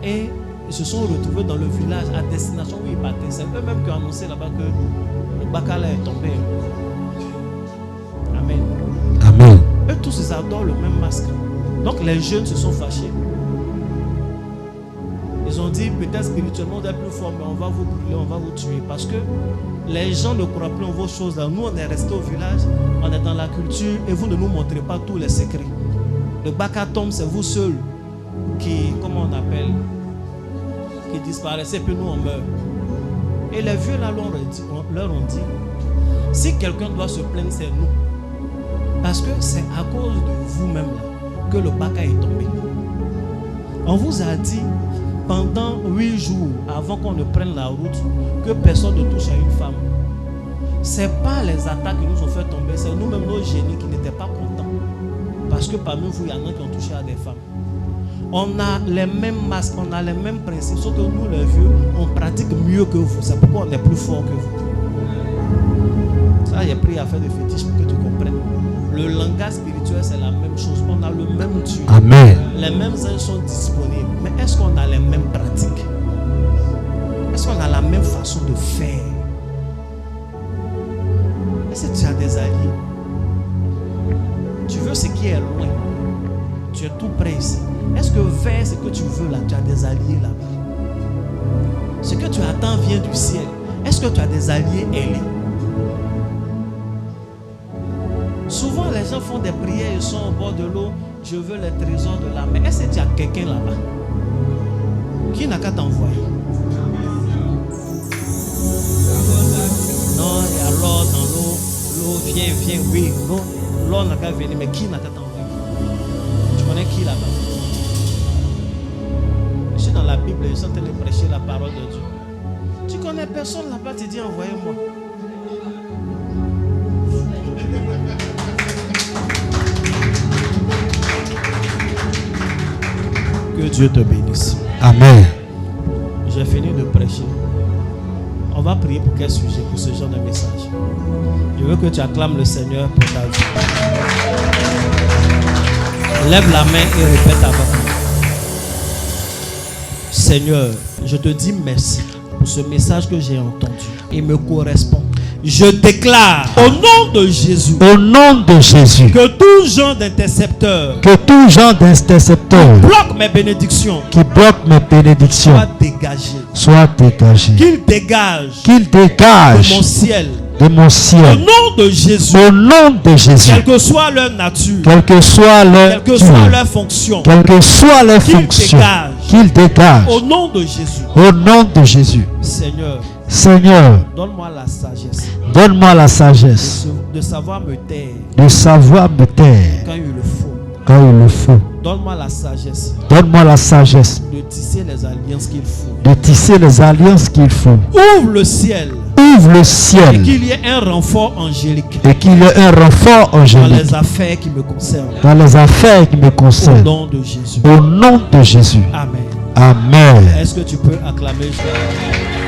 Et ils se sont retrouvés dans le village à destination où ils partaient. C'est eux-mêmes qui ont annoncé là-bas que le Baka là est tombé. Amen. Amen. Eux tous, ils adorent le même masque. Donc les jeunes se sont fâchés. Ils ont dit, peut-être spirituellement, on est plus fort, mais on va vous brûler, on va vous tuer. Parce que les gens ne croient plus en vos choses. Là. Nous, on est restés au village, on est dans la culture, et vous ne nous montrez pas tous les secrets. Le Baka tombe, c'est vous seuls qui, comment on appelle, qui disparaissent, et puis nous, on meurt. Et les vieux là leur ont dit, si quelqu'un doit se plaindre, c'est nous. Parce que c'est à cause de vous-même là que le Baka est tombé. On vous a dit pendant 8 jours avant qu'on ne prenne la route que personne ne touche à une femme. Ce n'est pas les attaques qui nous ont fait tomber, c'est nous-mêmes nos génies qui n'étaient pas contents. Parce que parmi vous, il y en a qui ont touché à des femmes. On a les mêmes masques, on a les mêmes principes, sauf que nous les vieux, on pratique mieux que vous. C'est pourquoi on est plus fort que vous. Ça, j'ai pris à faire des fétiches pour que tu comprennes. Le langage spirituel, c'est la même chose. On a le même Dieu. Amen. Les mêmes anges sont disponibles. Mais est-ce qu'on a les mêmes pratiques? Est-ce qu'on a la même façon de faire? Est-ce que tu as des alliés? Tu veux ce qui est loin. Tu es tout près ici. Est-ce que vers ce que tu veux là, tu as des alliés là-bas? Ce que tu attends vient du ciel. Est-ce que tu as des alliés ailés? Souvent les gens font des prières, ils sont au bord de l'eau. Je veux les trésors de l'âme. Mais est-ce que tu as quelqu'un là-bas qui n'a qu'à t'envoyer? Non, il y a l'eau dans l'eau. L'eau vient, oui. L'eau n'a qu'à venir, mais qui n'a qu'à t'envoyer? Tu connais qui là-bas? Je suis dans la Bible et je suis en train de prêcher la parole de Dieu. Tu connais personne là-bas, tu dis envoyez-moi. Que Dieu te bénisse. Amen. J'ai fini de prêcher. On va prier pour quel sujet? Pour ce genre de message. Je veux que tu acclames le Seigneur pour ta vie. Lève la main et répète avec moi. Seigneur, je te dis merci pour ce message que j'ai entendu. Il me correspond. Je déclare au nom de Jésus, que tout genre d'intercepteur bloque mes bénédictions, soit dégagé, qu'il dégage de mon ciel, au nom de Jésus, quelle que soit leur nature, quelle que soit leur fonction, qu'il dégage au nom de Jésus. Seigneur, donne-moi la sagesse, de savoir me taire, quand il le faut. Donne-moi la sagesse, de tisser les alliances qu'il faut. Ouvre le ciel, et qu'il y ait un renfort angélique, dans les affaires qui me concernent, au nom de Jésus. Amen. Amen. Est-ce que tu peux acclamer Jésus?